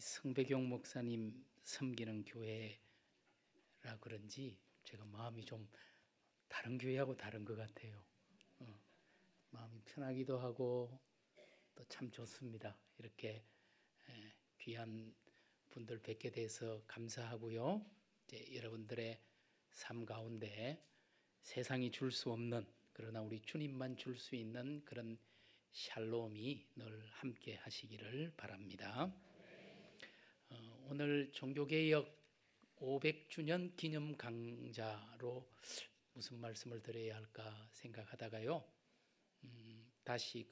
성배경 목사님 섬기는 교회라 그런지 제가 마음이 좀 다른 교회하고 다른 것 같아요. 마음이 편하기도 하고 또 참 좋습니다. 이렇게 귀한 분들 뵙게 돼서 감사하고요. 이제 여러분들의 삶 가운데 세상이 줄 수 없는, 그러나 우리 주님만 줄 수 있는 그런 샬롬이 늘 함께 하시기를 바랍니다. 오늘 종교개혁 500주년 기념 강좌로 무슨 말씀을 드려야 할까 생각하다가요, 다시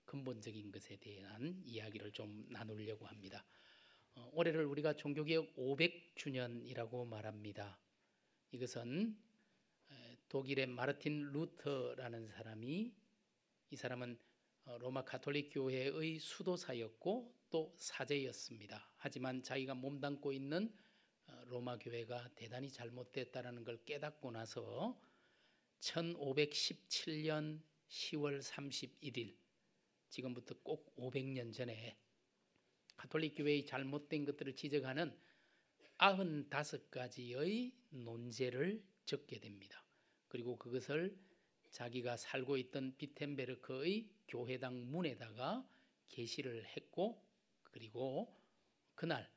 근본적인 것에 대한 이야기를 좀 나누려고 합니다. 올해를 우리가 종교개혁 500주년이라고 말합니다. 이것은 독일의 마르틴 루터라는 사람이, 이 사람은 로마 가톨릭 교회의 수도사였고 또 사제였습니다. 하지만 자기가 몸담고 있는 로마 교회가 대단히 잘못됐다는 걸 깨닫고 나서 1517년 10월 31일, 지금부터 꼭 500년 전에 가톨릭 교회의 잘못된 것들을 지적하는 95가지의 논제를 적게 됩니다. 그리고 그것을 자기가 살고 있던 비텐베르크의 교회당 문에다가 게시를 했고, 그리고 그날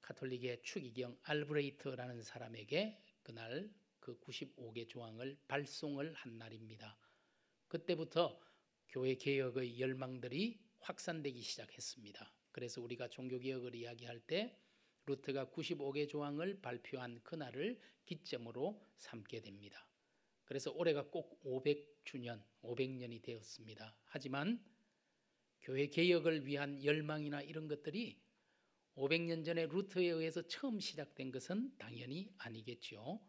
가톨릭의 추기경 알브레이트라는 사람에게 그날 그 95개 조항을 발송을 한 날입니다. 그때부터 교회 개혁의 열망들이 확산되기 시작했습니다. 그래서 우리가 종교개혁을 이야기할 때 루터가 95개 조항을 발표한 그날을 기점으로 삼게 됩니다. 그래서 올해가 꼭 500주년, 500년이 되었습니다. 하지만 교회 개혁을 위한 열망이나 이런 것들이 500년 전에 루터에 의해서 처음 시작된 것은 당연히 아니겠죠.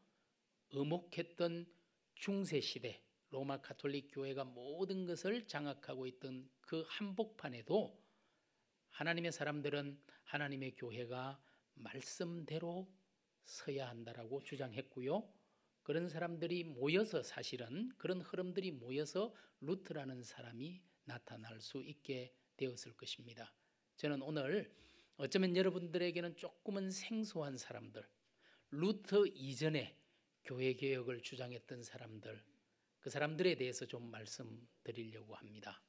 엄혹했던 중세시대 로마 가톨릭 교회가 모든 것을 장악하고 있던 그 한복판에도 하나님의 사람들은 하나님의 교회가 말씀대로 서야 한다라고 주장했고요. 그런 사람들이 모여서, 사실은 그런 흐름들이 모여서 루터라는 사람이 나타날 수 있게 되었을 것입니다. 저는 오늘 어쩌면 여러분들에게는 조금은 생소한 사람들, 루터 이전에 교회 개혁을 주장했던 사람들, 그 사람들에 대해서 좀 말씀드리려고 합니다.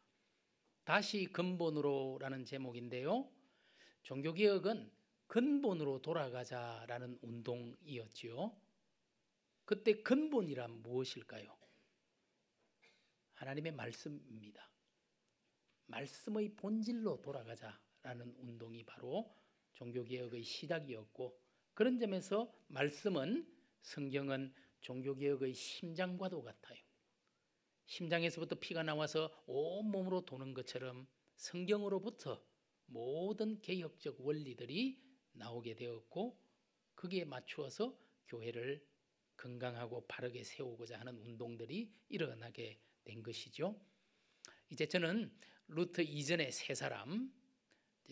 다시 근본으로라는 제목인데요, 종교개혁은 근본으로 돌아가자라는 운동이었지요. 그때 근본이란 무엇일까요? 하나님의 말씀입니다. 말씀의 본질로 돌아가자라는 운동이 바로 종교개혁의 시작이었고, 그런 점에서 말씀은, 성경은 종교개혁의 심장과도 같아요. 심장에서부터 피가 나와서 온몸으로 도는 것처럼 성경으로부터 모든 개혁적 원리들이 나오게 되었고, 거기에 맞추어서 교회를 건강하고 바르게 세우고자 하는 운동들이 일어나게 된 것이죠. 이제 저는 루터 이전의 세 사람,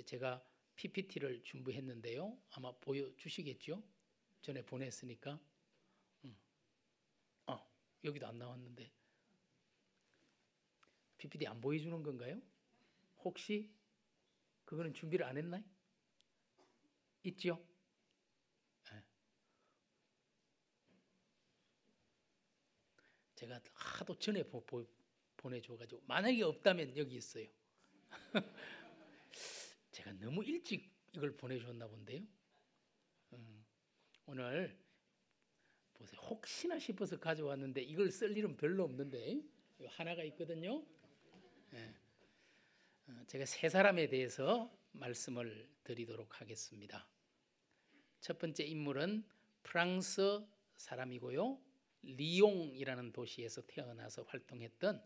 제가 PPT를 준비했는데요, 아마 보여주시겠죠? 전에 보냈으니까. 여기도 안 나왔는데 PPT 안 보여주는 건가요? 혹시 그거는 준비를 안 했나요? 있죠? 네. 제가 하도 전에 보내줘가지고 만약에 없다면 여기 있어요. 제가 너무 일찍 이걸 보내줬나 본데요. 오늘 보세요. 혹시나 싶어서 가져왔는데 이걸 쓸 일은 별로 없는데 하나가 있거든요. 네. 제가 세 사람에 대해서 말씀을 드리도록 하겠습니다. 첫 번째 인물은 프랑스 사람이고요, 리옹이라는 도시에서 태어나서 활동했던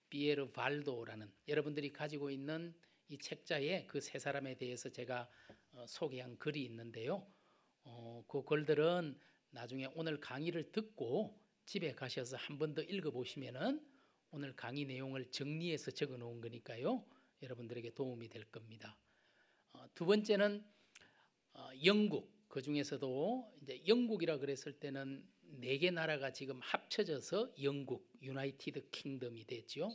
피에르 발도라는, 여러분들이 가지고 있는 이 책자에 그 세 사람에 대해서 제가 소개한 글이 있는데요, 그 글들은 나중에 오늘 강의를 듣고 집에 가셔서 한 번 더 읽어보시면은 오늘 강의 내용을 정리해서 적어 놓은 거니까요, 여러분들에게 도움이 될 겁니다. 두 번째는 영국, 그 중에서도 이제 영국이라 그랬을 때는 4개 나라가 지금 합쳐져서 영국, 유나이티드 킹덤이 됐죠.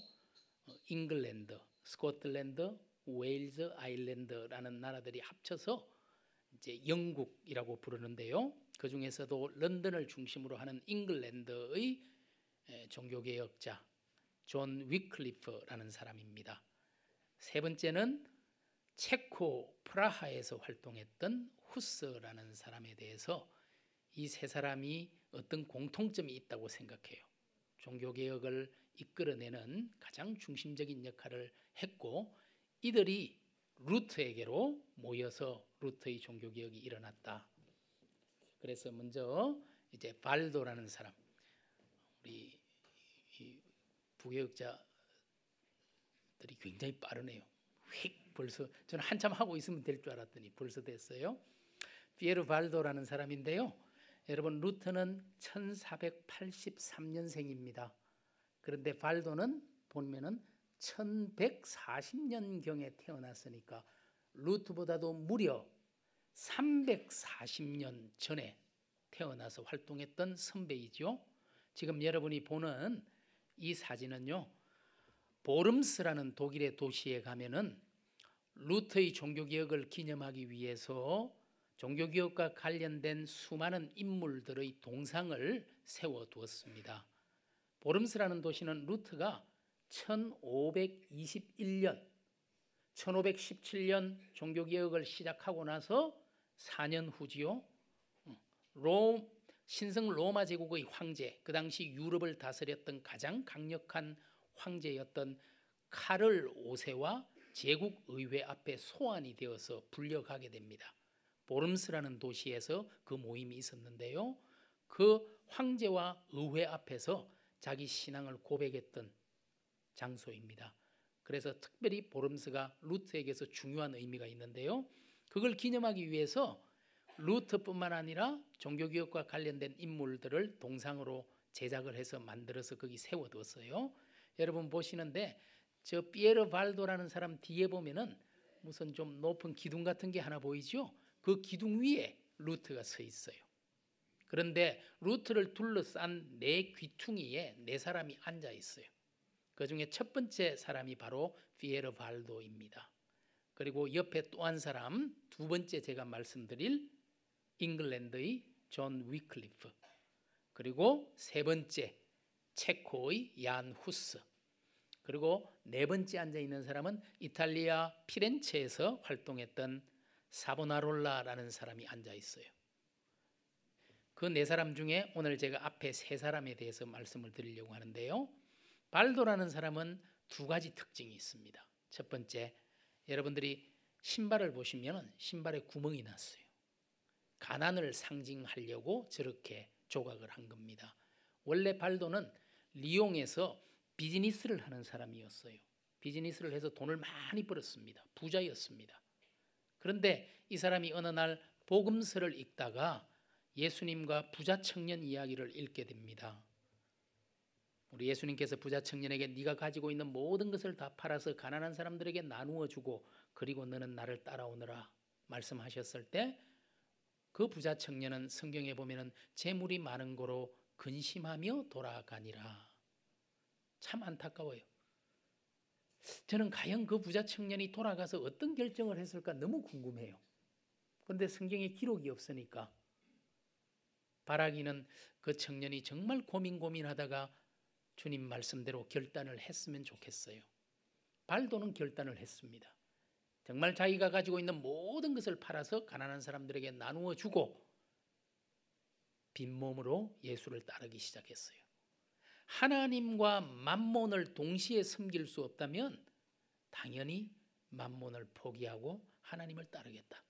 잉글랜드, 스코틀랜드, 웨일즈, 아일랜드라는 나라들이 합쳐서 이제 영국이라고 부르는데요. 그 중에서도 런던을 중심으로 하는 잉글랜드의 종교개혁자 존 위클리프라는 사람입니다. 세 번째는 체코 프라하에서 활동했던 후스라는 사람에 대해서 이 세 사람이 어떤 공통점이 있다고 생각해요. 종교개혁을 이끌어내는 가장 중심적인 역할을 했고, 이들이 루트에게로 모여서 루트의 종교개혁이 일어났다. 그래서 먼저 이제 발도라는 사람, 우리 부교육자들이 굉장히 빠르네요. 휙 벌써, 저는 한참 하고 있으면 될 줄 알았더니 벌써 됐어요. 피에르 발도라는 사람인데요. 여러분, 루트는 1483년생입니다. 그런데 발도는 보면은 1140년경에 태어났으니까 루트보다도 무려 340년 전에 태어나서 활동했던 선배이죠. 지금 여러분이 보는 이 사진은요, 보름스라는 독일의 도시에 가면은 루트의 종교개혁을 기념하기 위해서 종교개혁과 관련된 수많은 인물들의 동상을 세워두었습니다. 보름스라는 도시는 루트가 1521년, 1517년 종교개혁을 시작하고 나서 4년 후지요. 신성 로마 제국의 황제, 그 당시 유럽을 다스렸던 가장 강력한 황제였던 카를 5세와 제국 의회 앞에 소환이 되어서 불려가게 됩니다. 보름스라는 도시에서 그 모임이 있었는데요. 그 황제와 의회 앞에서 자기 신앙을 고백했던 장소입니다. 그래서 특별히 보름스가 루트에게서 중요한 의미가 있는데요. 그걸 기념하기 위해서 루트뿐만 아니라 종교개혁과 관련된 인물들을 동상으로 제작을 해서 만들어서 거기 세워뒀어요. 여러분 보시는데 저 피에르 발도라는 사람 뒤에 보면은 무슨 좀 높은 기둥 같은 게 하나 보이죠? 그 기둥 위에 루트가 서 있어요. 그런데 루트를 둘러싼 네 귀퉁이에 네 사람이 앉아 있어요. 그 중에 첫 번째 사람이 바로 피에르 발도입니다. 그리고 옆에 또 한 사람, 두 번째 제가 말씀드릴 잉글랜드의 존 위클리프, 그리고 세 번째 체코의 얀 후스, 그리고 네 번째 앉아 있는 사람은 이탈리아 피렌체에서 활동했던 사보나롤라라는 사람이 앉아 있어요. 그 네 사람 중에 오늘 제가 앞에 세 사람에 대해서 말씀을 드리려고 하는데요. 발도라는 사람은 두 가지 특징이 있습니다. 첫 번째, 여러분들이 신발을 보시면 신발에 구멍이 났어요. 가난을 상징하려고 저렇게 조각을 한 겁니다. 원래 발도는 리옹에서 비즈니스를 하는 사람이었어요. 비즈니스를 해서 돈을 많이 벌었습니다. 부자였습니다. 그런데 이 사람이 어느 날 복음서를 읽다가 예수님과 부자 청년 이야기를 읽게 됩니다. 우리 예수님께서 부자 청년에게 네가 가지고 있는 모든 것을 다 팔아서 가난한 사람들에게 나누어 주고 그리고 너는 나를 따라오너라 말씀하셨을 때 그 부자 청년은 성경에 보면은 재물이 많은 고로 근심하며 돌아가니라. 참 안타까워요. 저는 과연 그 부자 청년이 돌아가서 어떤 결정을 했을까 너무 궁금해요. 그런데 성경에 기록이 없으니까 바라기는 그 청년이 정말 고민하다가 주님 말씀대로 결단을 했으면 좋겠어요. 발도는 결단을 했습니다. 정말 자기가 가지고 있는 모든 것을 팔아서 가난한 사람들에게 나누어 주고 빈몸으로 예수를 따르기 시작했어요. 하나님과 만몬을 동시에 섬길 수 없다면 당연히 만몬을 포기하고 하나님을 따르겠다.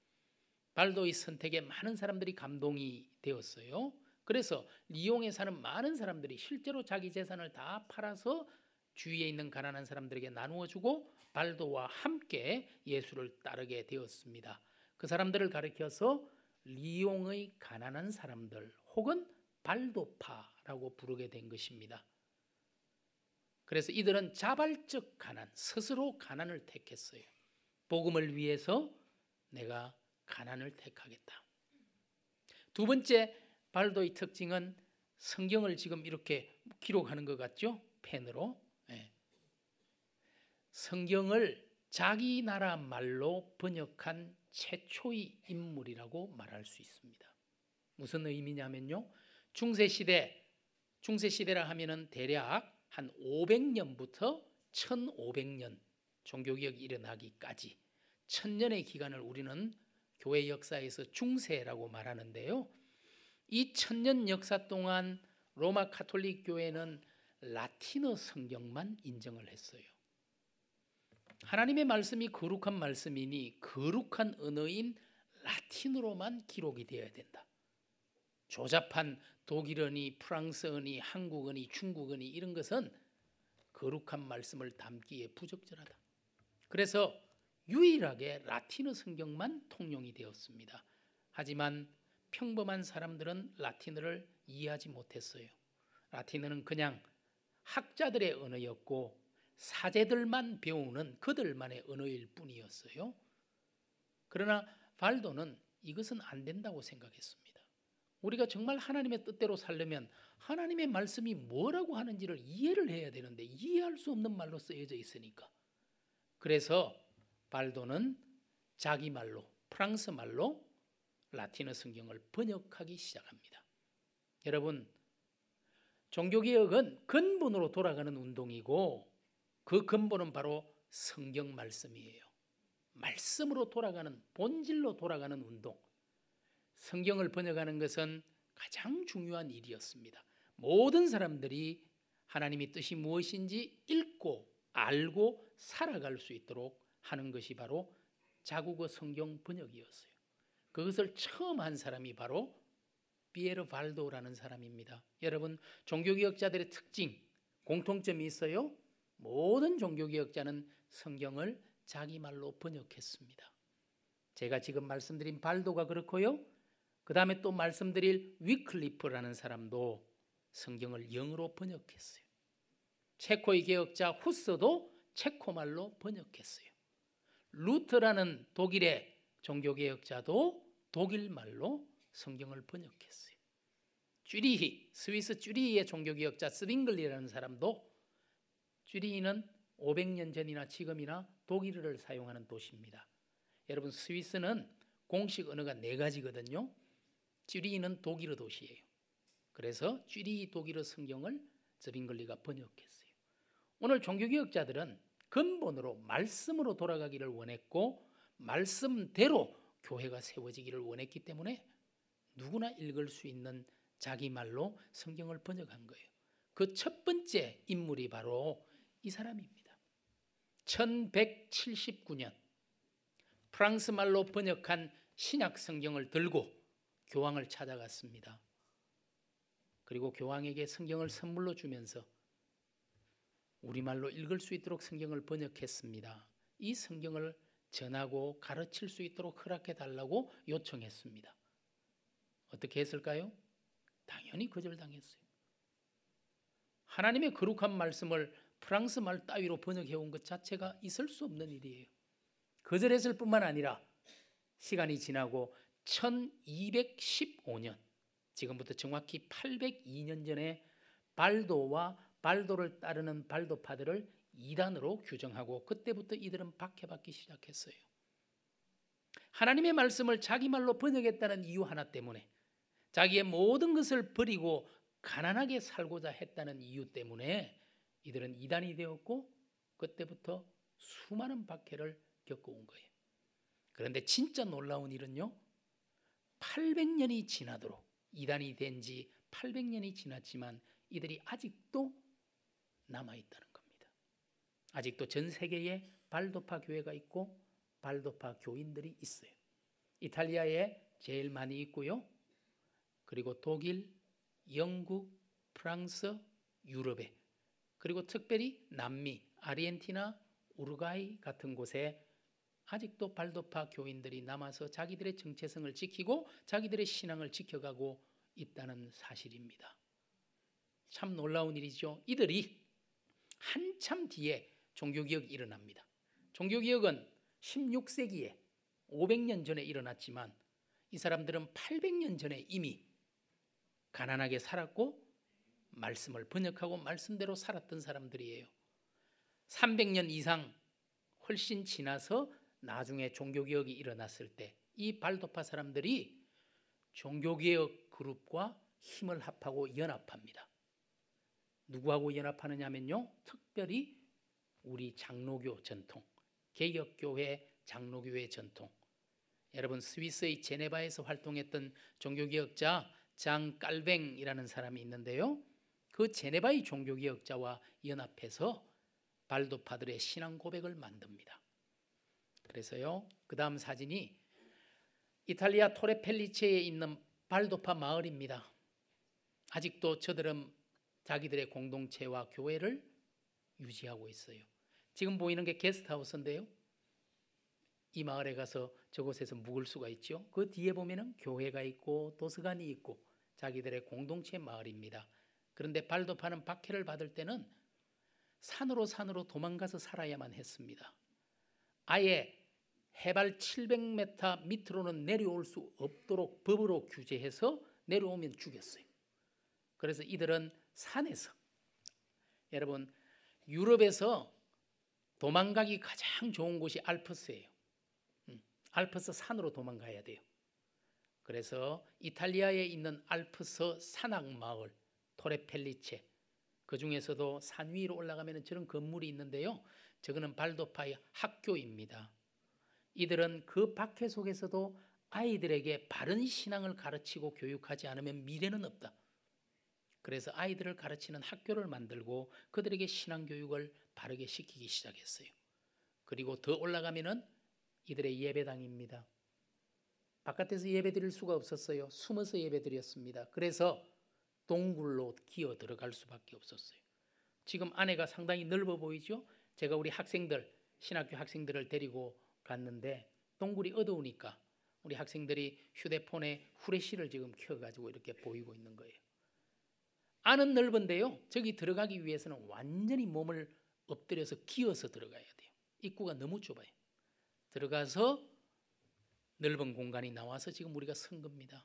발도의 선택에 많은 사람들이 감동이 되었어요. 그래서 리옹에 사는 많은 사람들이 실제로 자기 재산을 다 팔아서 주위에 있는 가난한 사람들에게 나누어 주고 발도와 함께 예수를 따르게 되었습니다. 그 사람들을 가리켜서 리옹의 가난한 사람들 혹은 발도파라고 부르게 된 것입니다. 그래서 이들은 자발적 가난, 스스로 가난을 택했어요. 복음을 위해서 내가 가난을 택하겠다. 두 번째 발도의 특징은 성경을 지금 이렇게 기록하는 것 같죠? 펜으로. 성경을 자기 나라 말로 번역한 최초의 인물이라고 말할 수 있습니다. 무슨 의미냐면요, 중세시대라 하면은 대략 한 500년부터 1500년 종교개혁이 일어나기까지 1000년의 기간을 우리는 교회 역사에서 중세라고 말하는데요, 이 1000년 역사 동안 로마 가톨릭 교회는 라틴어 성경만 인정을 했어요. 하나님의 말씀이 거룩한 말씀이니 거룩한 언어인 라틴어로만 기록이 되어야 된다. 조잡한 독일어니 프랑스어니 한국어니 중국어니 이런 것은 거룩한 말씀을 담기에 부적절하다. 그래서 유일하게 라틴어 성경만 통용이 되었습니다. 하지만 평범한 사람들은 라틴어를 이해하지 못했어요. 라틴어는 그냥 학자들의 언어였고 사제들만 배우는 그들만의 언어일 뿐이었어요. 그러나 발도는 이것은 안 된다고 생각했습니다. 우리가 정말 하나님의 뜻대로 살려면 하나님의 말씀이 뭐라고 하는지를 이해를 해야 되는데 이해할 수 없는 말로 쓰여져 있으니까, 그래서 발도는 자기 말로, 프랑스 말로 라틴어 성경을 번역하기 시작합니다. 여러분, 종교개혁은 근본으로 돌아가는 운동이고 그 근본은 바로 성경 말씀이에요. 말씀으로 돌아가는, 본질로 돌아가는 운동. 성경을 번역하는 것은 가장 중요한 일이었습니다. 모든 사람들이 하나님의 뜻이 무엇인지 읽고 알고 살아갈 수 있도록 하는 것이 바로 자국어 성경 번역이었어요. 그것을 처음 한 사람이 바로 피에르 발도라는 사람입니다. 여러분, 종교개혁자들의 특징, 공통점이 있어요. 모든 종교개혁자는 성경을 자기 말로 번역했습니다. 제가 지금 말씀드린 발도가 그렇고요, 그 다음에 또 말씀드릴 위클리프라는 사람도 성경을 영어로 번역했어요. 체코의 개혁자 후스도 체코말로 번역했어요. 루터라는 독일의 종교개혁자도 독일말로 성경을 번역했어요. 쭈리히, 스위스 쭈리히의 종교개혁자 스빙글리라는 사람도, 쭈리히는 500년 전이나 지금이나 독일어를 사용하는 도시입니다. 여러분, 스위스는 공식 언어가 4가지거든요. 쭈리히는 독일어 도시예요. 그래서 쭈리히 독일어 성경을 스빙글리가 번역했어요. 오늘 종교개혁자들은 근본으로 말씀으로 돌아가기를 원했고 말씀대로 교회가 세워지기를 원했기 때문에 누구나 읽을 수 있는 자기 말로 성경을 번역한 거예요. 그 첫 번째 인물이 바로 이 사람입니다. 1179년 프랑스 말로 번역한 신약 성경을 들고 교황을 찾아갔습니다. 그리고 교황에게 성경을 선물로 주면서 우리말로 읽을 수 있도록 성경을 번역했습니다. 이 성경을 전하고 가르칠 수 있도록 허락해 달라고 요청했습니다. 어떻게 했을까요? 당연히 거절당했어요. 하나님의 거룩한 말씀을 프랑스 말 따위로 번역해 온 것 자체가 있을 수 없는 일이에요. 거절했을 뿐만 아니라 시간이 지나고 1215년, 지금부터 정확히 802년 전에 발도와 발도를 따르는 발도파들을 이단으로 규정하고 그때부터 이들은 박해받기 시작했어요. 하나님의 말씀을 자기 말로 번역했다는 이유 하나 때문에, 자기의 모든 것을 버리고 가난하게 살고자 했다는 이유 때문에 이들은 이단이 되었고 그때부터 수많은 박해를 겪어온 거예요. 그런데 진짜 놀라운 일은요, 800년이 지나도록, 이단이 된 지 800년이 지났지만 이들이 아직도 남아있다는 겁니다. 아직도 전 세계에 발도파 교회가 있고 발도파 교인들이 있어요. 이탈리아에 제일 많이 있고요, 그리고 독일, 영국, 프랑스, 유럽에, 그리고 특별히 남미, 아르헨티나, 우루과이 같은 곳에 아직도 발도파 교인들이 남아서 자기들의 정체성을 지키고 자기들의 신앙을 지켜가고 있다는 사실입니다. 참 놀라운 일이죠. 이들이 한참 뒤에 종교개혁이 일어납니다. 종교개혁은 16세기에 500년 전에 일어났지만 이 사람들은 800년 전에 이미 가난하게 살았고 말씀을 번역하고 말씀대로 살았던 사람들이에요. 300년 이상 훨씬 지나서 나중에 종교개혁이 일어났을 때 이 발도파 사람들이 종교개혁 그룹과 힘을 합하고 연합합니다. 누구하고 연합하느냐면요, 특별히 우리 장로교 전통, 개혁교회 장로교회 전통. 여러분, 스위스의 제네바에서 활동했던 종교개혁자 장 깔뱅이라는 사람이 있는데요, 그 제네바의 종교개혁자와 연합해서 발도파들의 신앙 고백을 만듭니다. 그래서요, 그 다음 사진이 이탈리아 토레펠리체에 있는 발도파 마을입니다. 아직도 저들은 자기들의 공동체와 교회를 유지하고 있어요. 지금 보이는 게 게스트하우스인데요, 이 마을에 가서 저곳에서 묵을 수가 있죠. 그 뒤에 보면은 교회가 있고 도서관이 있고 자기들의 공동체 마을입니다. 그런데 발도파는 박해를 받을 때는 산으로 도망가서 살아야만 했습니다. 아예 해발 700m 밑으로는 내려올 수 없도록 법으로 규제해서 내려오면 죽였어요. 그래서 이들은 산에서, 여러분, 유럽에서 도망가기 가장 좋은 곳이 알프스예요. 알프스 산으로 도망가야 돼요. 그래서 이탈리아에 있는 알프스 산악마을 토레펠리체, 그 중에서도 산 위로 올라가면 저런 건물이 있는데요, 저거는 발도파의 학교입니다. 이들은 그 박해 속에서도 아이들에게 바른 신앙을 가르치고 교육하지 않으면 미래는 없다. 그래서 아이들을 가르치는 학교를 만들고 그들에게 신앙 교육을 바르게 시키기 시작했어요. 그리고 더 올라가면은 이들의 예배당입니다. 바깥에서 예배 드릴 수가 없었어요. 숨어서 예배 드렸습니다. 그래서 동굴로 기어 들어갈 수밖에 없었어요. 지금 안에가 상당히 넓어 보이죠? 제가 우리 학생들, 신학교 학생들을 데리고 갔는데 동굴이 어두우니까 우리 학생들이 휴대폰에 후레쉬를 지금 켜가지고 이렇게 보이고 있는 거예요. 안은 넓은데요, 저기 들어가기 위해서는 완전히 몸을 엎드려서 기어서 들어가야 돼요. 입구가 너무 좁아요. 들어가서 넓은 공간이 나와서 지금 우리가 선 겁니다.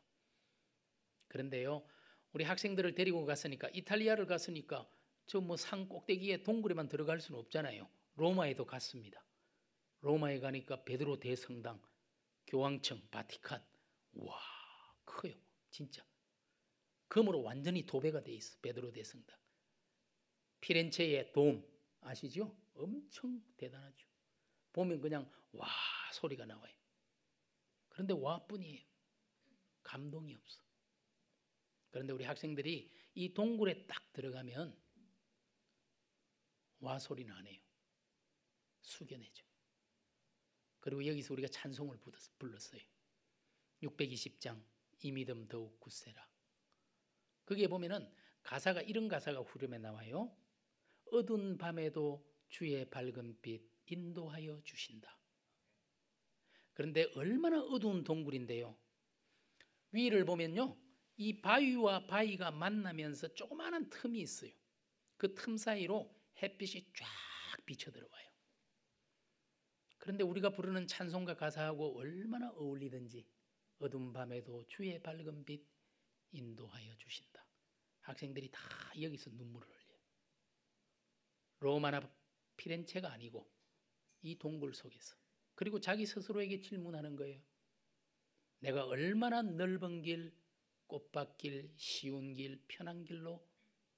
그런데요, 우리 학생들을 데리고 갔으니까, 이탈리아를 갔으니까 저 뭐 산 꼭대기에 동굴에만 들어갈 수는 없잖아요. 로마에도 갔습니다. 로마에 가니까 베드로 대성당, 교황청, 바티칸, 와, 커요. 진짜 금으로 완전히 도배가 돼 있어. 베드로 대성당. 피렌체의 돔 아시죠? 엄청 대단하죠. 보면 그냥 와 소리가 나와요. 그런데 와뿐이에요. 감동이 없어. 그런데 우리 학생들이 이 동굴에 딱 들어가면 와 소리는 안 해요. 숙연해져. 그리고 여기서 우리가 찬송을 불렀어요. 620장 이 믿음 더욱 굳세라. 거기에 보면은 가사가, 이런 가사가 후렴에 나와요. 어두운 밤에도 주의 밝은 빛 인도하여 주신다. 그런데 얼마나 어두운 동굴인데요, 위를 보면요, 이 바위와 바위가 만나면서 조그마한 틈이 있어요. 그 틈 사이로 햇빛이 쫙 비쳐 들어와요. 그런데 우리가 부르는 찬송가 가사하고 얼마나 어울리든지, 어두운 밤에도 주의 밝은 빛 인도하여 주신다. 학생들이 다 여기서 눈물을 흘려요. 로마나 피렌체가 아니고 이 동굴 속에서. 그리고 자기 스스로에게 질문하는 거예요. 내가 얼마나 넓은 길, 꽃밭길, 쉬운 길, 편한 길로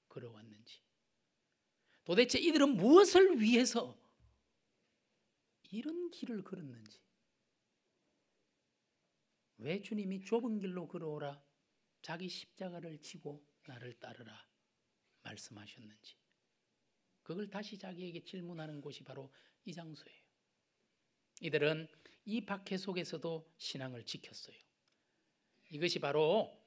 걸어왔는지, 도대체 이들은 무엇을 위해서 이런 길을 걸었는지, 왜 주님이 좁은 길로 걸어오라, 자기 십자가를 지고 나를 따르라 말씀하셨는지, 그걸 다시 자기에게 질문하는 곳이 바로 이 장소예요. 이들은 이 박해 속에서도 신앙을 지켰어요. 이것이 바로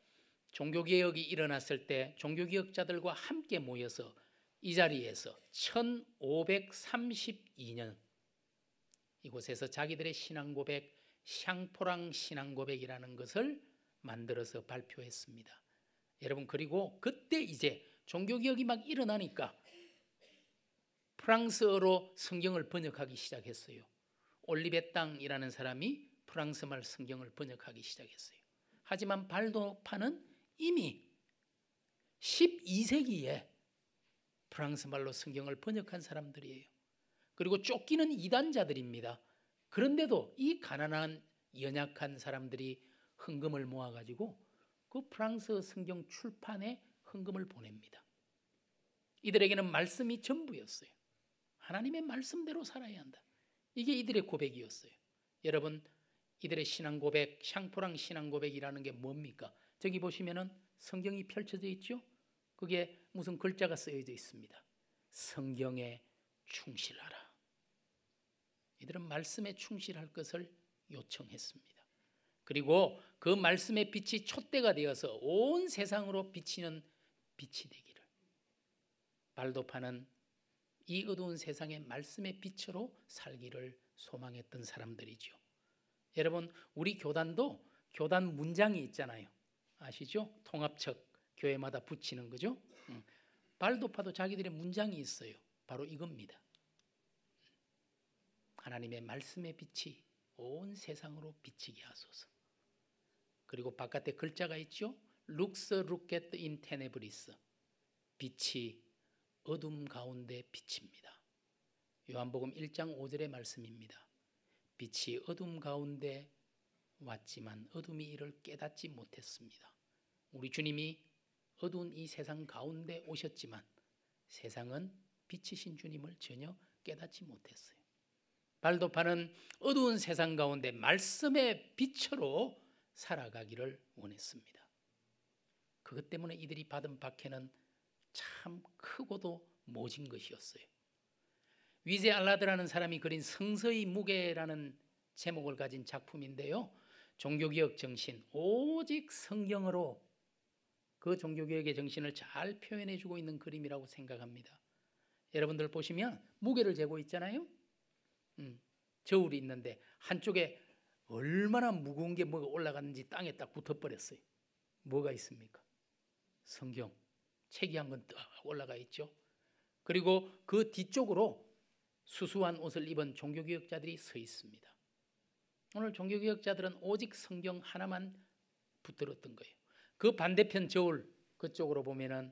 종교개혁이 일어났을 때 종교개혁자들과 함께 모여서 이 자리에서 1532년 이곳에서 자기들의 신앙고백, 샹포랑 신앙고백이라는 것을 만들어서 발표했습니다. 여러분, 그리고 그때 이제 종교개혁이 막 일어나니까 프랑스어로 성경을 번역하기 시작했어요. 올리베땅이라는 사람이 프랑스말 성경을 번역하기 시작했어요. 하지만 발도파는 이미 12세기에 프랑스말로 성경을 번역한 사람들이에요. 그리고 쫓기는 이단자들입니다. 그런데도 이 가난한 연약한 사람들이 헌금을 모아가지고 그 프랑스 성경 출판에 헌금을 보냅니다. 이들에게는 말씀이 전부였어요. 하나님의 말씀대로 살아야 한다. 이게 이들의 고백이었어요. 여러분, 이들의 신앙 고백, 샹포랑 신앙 고백이라는 게 뭡니까? 저기 보시면은 성경이 펼쳐져 있죠? 그게 무슨 글자가 쓰여져 있습니다. 성경에 충실하라. 이들은 말씀에 충실할 것을 요청했습니다. 그리고 그 말씀의 빛이 촛대가 되어서 온 세상으로 비치는 빛이 되기를. 발도파는 이 어두운 세상에 말씀의 빛으로 살기를 소망했던 사람들이죠. 여러분, 우리 교단도 교단 문장이 있잖아요. 아시죠? 통합척 교회마다 붙이는 거죠. 발도파도 자기들의 문장이 있어요. 바로 이겁니다. 하나님의 말씀의 빛이 온 세상으로 비치게 하소서. 그리고 바깥에 글자가 있죠. Lux lucet in tenebris. 빛이 어둠 가운데 비칩니다. 요한복음 1장 5절의 말씀입니다. 빛이 어둠 가운데 왔지만 어둠이 이를 깨닫지 못했습니다. 우리 주님이 어두운 이 세상 가운데 오셨지만 세상은 빛이신 주님을 전혀 깨닫지 못했어요. 발도파는 어두운 세상 가운데 말씀의 빛으로 살아가기를 원했습니다. 그것 때문에 이들이 받은 박해는 참 크고도 모진 것이었어요. 위제 알라드라는 사람이 그린 성서의 무게라는 제목을 가진 작품인데요. 종교개혁 정신, 오직 성경으로 그 종교개혁의 정신을 잘 표현해주고 있는 그림이라고 생각합니다. 여러분들 보시면 무게를 재고 있잖아요. 저울이 있는데 한쪽에 얼마나 무거운 게 뭐가 올라갔는지 땅에 딱 붙어버렸어요. 뭐가 있습니까? 성경, 책이 한 권 딱 올라가 있죠. 그리고 그 뒤쪽으로 수수한 옷을 입은 종교개혁자들이 서 있습니다. 오늘 종교개혁자들은 오직 성경 하나만 붙들었던 거예요. 그 반대편 저울 그쪽으로 보면은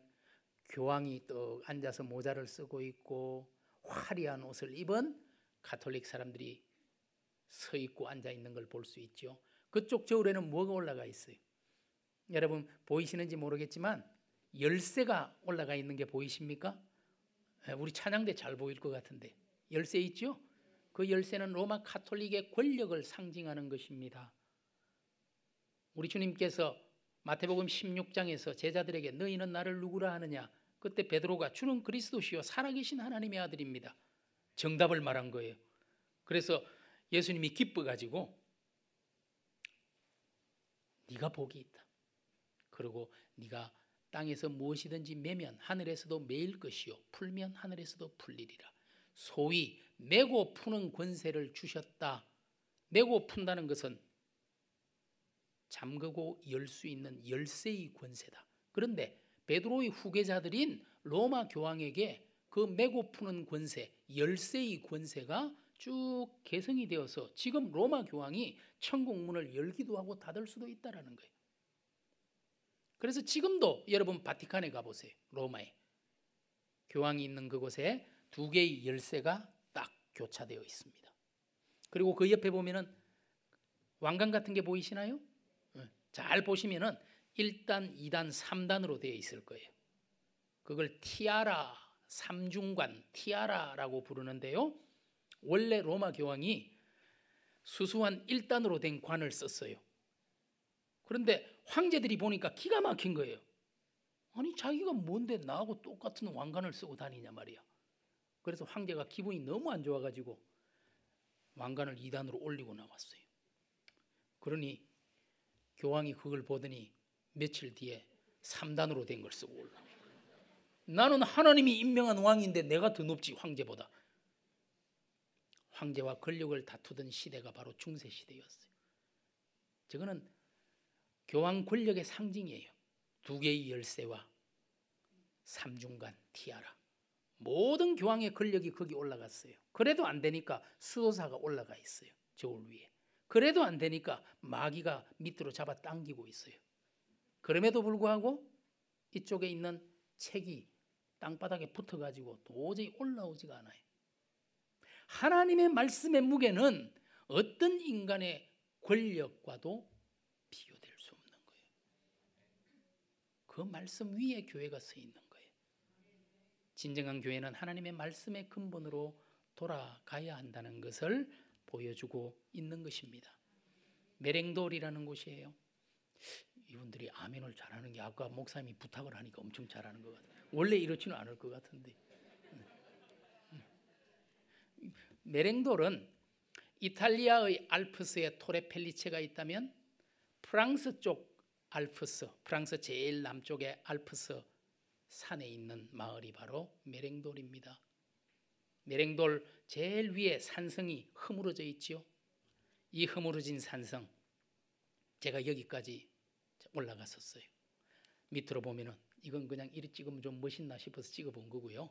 교황이 또 앉아서 모자를 쓰고 있고 화려한 옷을 입은 가톨릭 사람들이 서 있고 앉아 있는 걸 볼 수 있죠. 그쪽 저울에는 뭐가 올라가 있어요? 여러분 보이시는지 모르겠지만 열쇠가 올라가 있는 게 보이십니까? 우리 찬양대 잘 보일 것 같은데 열쇠 있죠? 그 열쇠는 로마 가톨릭의 권력을 상징하는 것입니다. 우리 주님께서 마태복음 16장에서 제자들에게 너희는 나를 누구라 하느냐? 그때 베드로가 주는 그리스도시요 살아계신 하나님의 아들입니다. 정답을 말한 거예요. 그래서 예수님이 기뻐가지고 네가 복이 있다. 그리고 네가 땅에서 무엇이든지 매면 하늘에서도 매일 것이요 풀면 하늘에서도 풀리리라. 소위 매고 푸는 권세를 주셨다. 매고 푼다는 것은 잠그고 열 수 있는 열쇠의 권세다. 그런데 베드로의 후계자들인 로마 교황에게 그 매고 푸는 권세, 열쇠의 권세가 쭉 계승이 되어서 지금 로마 교황이 천국 문을 열기도 하고 닫을 수도 있다는 거예요. 그래서 지금도 여러분 바티칸에 가보세요. 로마에 교황이 있는 그곳에 두 개의 열쇠가 딱 교차되어 있습니다. 그리고 그 옆에 보면은 왕관 같은 게 보이시나요? 잘 보시면은 1단, 2단, 3단으로 되어 있을 거예요. 그걸 티아라, 삼중관, 티아라라고 부르는데요. 원래 로마 교황이 수수한 1단으로 된 관을 썼어요. 그런데 황제들이 보니까 기가 막힌 거예요. 아니 자기가 뭔데 나하고 똑같은 왕관을 쓰고 다니냐 말이야. 그래서 황제가 기분이 너무 안 좋아가지고 왕관을 2단으로 올리고 나왔어요. 그러니 교황이 그걸 보더니 며칠 뒤에 3단으로 된 걸 쓰고 올라. 나는 하나님이 임명한 왕인데 내가 더 높지 황제보다. 황제와 권력을 다투던 시대가 바로 중세시대였어요. 저거는 교황 권력의 상징이에요. 두 개의 열쇠와 삼중관, 티아라. 모든 교황의 권력이 거기 올라갔어요. 그래도 안 되니까 수도사가 올라가 있어요. 저울 위에. 그래도 안 되니까 마귀가 밑으로 잡아 당기고 있어요. 그럼에도 불구하고 이쪽에 있는 책이 땅바닥에 붙어가지고 도저히 올라오지가 않아요. 하나님의 말씀의 무게는 어떤 인간의 권력과도 비교될 수 없는 거예요. 그 말씀 위에 교회가 서 있는 거예요. 진정한 교회는 하나님의 말씀의 근본으로 돌아가야 한다는 것을 보여주고 있는 것입니다. 메랭돌이라는 곳이에요. 이분들이 아멘을 잘하는 게 아까 목사님이 부탁을 하니까 엄청 잘하는 것 같아요. 원래 이렇지는 않을 것 같은데. 메랭돌은 이탈리아의 알프스에 토레 펠리체가 있다면 프랑스 쪽 알프스, 프랑스 제일 남쪽의 알프스 산에 있는 마을이 바로 메랭돌입니다. 메랭돌 제일 위에 산성이 허물어져 있지요. 이 허물어진 산성, 제가 여기까지 올라갔었어요. 밑으로 보면은 이건 그냥 이리 찍으면 좀 멋있나 싶어서 찍어본 거고요.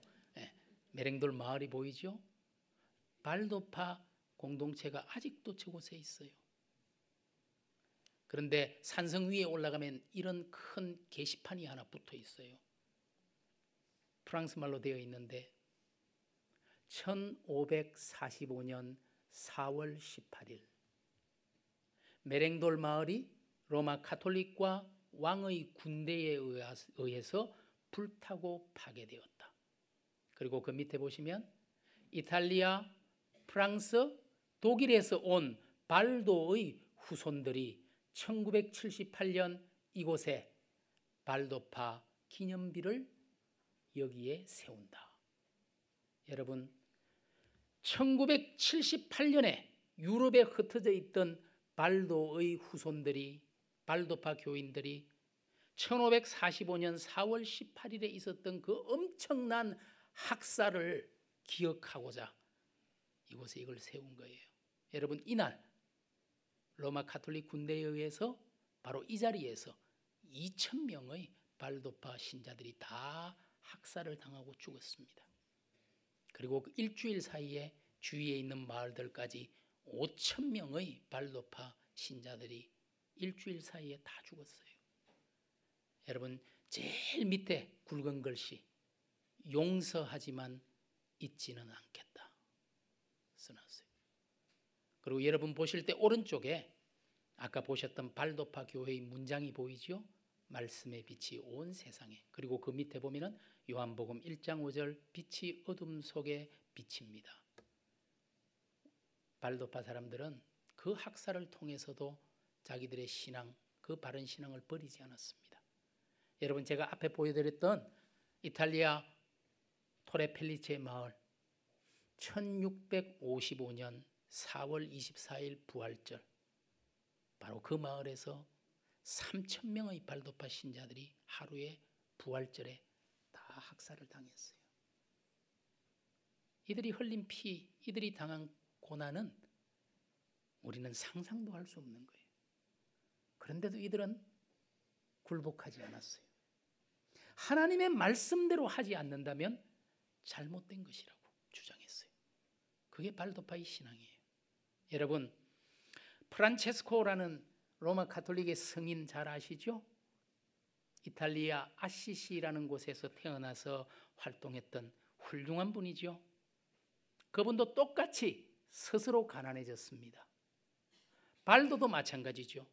메랭돌 마을이 보이죠? 발도파 공동체가 아직도 저곳에 있어요. 그런데 산성 위에 올라가면 이런 큰 게시판이 하나 붙어 있어요. 프랑스 말로 되어 있는데 1545년 4월 18일 메랭돌 마을이 로마 카톨릭과 왕의 군대에 의해서 불타고 파괴되었다. 그리고 그 밑에 보시면 이탈리아, 프랑스, 독일에서 온 발도의 후손들이 1978년 이곳에 발도파 기념비를 여기에 세운다. 여러분, 1978년에 유럽에 흩어져 있던 발도의 후손들이, 발도파 교인들이 1545년 4월 18일에 있었던 그 엄청난 학살을 기억하고자 이곳에 이걸 세운 거예요. 여러분, 이날 로마 카톨릭 군대에 의해서 바로 이 자리에서 2,000명의 발도파 신자들이 다 학살을 당하고 죽었습니다. 그리고 그 일주일 사이에 주위에 있는 마을들까지 5,000명의 발도파 신자들이 일주일 사이에 다 죽었어요. 여러분, 제일 밑에 굵은 글씨 용서하지만 잊지는 않겠다 써놨어요. 그리고 여러분 보실 때 오른쪽에 아까 보셨던 발도파 교회의 문장이 보이죠? 말씀의 빛이 온 세상에. 그리고 그 밑에 보면은 요한복음 1장 5절 빛이 어둠 속에 비칩니다. 발도파 사람들은 그 학살을 통해서도 자기들의 신앙, 그 바른 신앙을 버리지 않았습니다. 여러분, 제가 앞에 보여드렸던 이탈리아 토레 펠리체 마을 1655년 4월 24일 부활절, 바로 그 마을에서 3,000명의 발도파 신자들이 하루에 부활절에 다 학살을 당했어요. 이들이 흘린 피, 이들이 당한 고난은 우리는 상상도 할 수 없는 거예요. 그런데도 이들은 굴복하지 않았어요. 하나님의 말씀대로 하지 않는다면 잘못된 것이라고 주장했어요. 그게 발도파의 신앙이에요. 여러분, 프란체스코라는 로마 카톨릭의 성인 잘 아시죠? 이탈리아 아시시라는 곳에서 태어나서 활동했던 훌륭한 분이죠. 그분도 똑같이 스스로 가난해졌습니다. 발도도 마찬가지죠.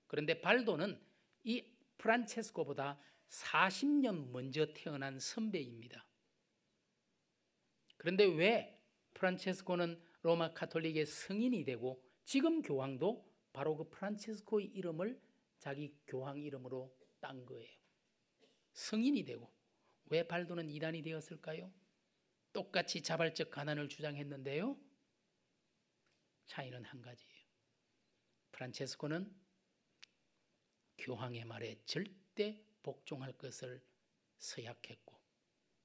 그런데 발도는 이 프란체스코보다 40년 먼저 태어난 선배입니다. 그런데 왜 프란체스코는 로마 카톨릭의 성인이 되고 지금 교황도 바로 그 프란체스코의 이름을 자기 교황 이름으로 딴 거예요. 성인이 되고. 왜 발도는 이단이 되었을까요? 똑같이 자발적 가난을 주장했는데요, 차이는 한 가지예요. 프란체스코는 교황의 말에 절대 복종할 것을 서약했고,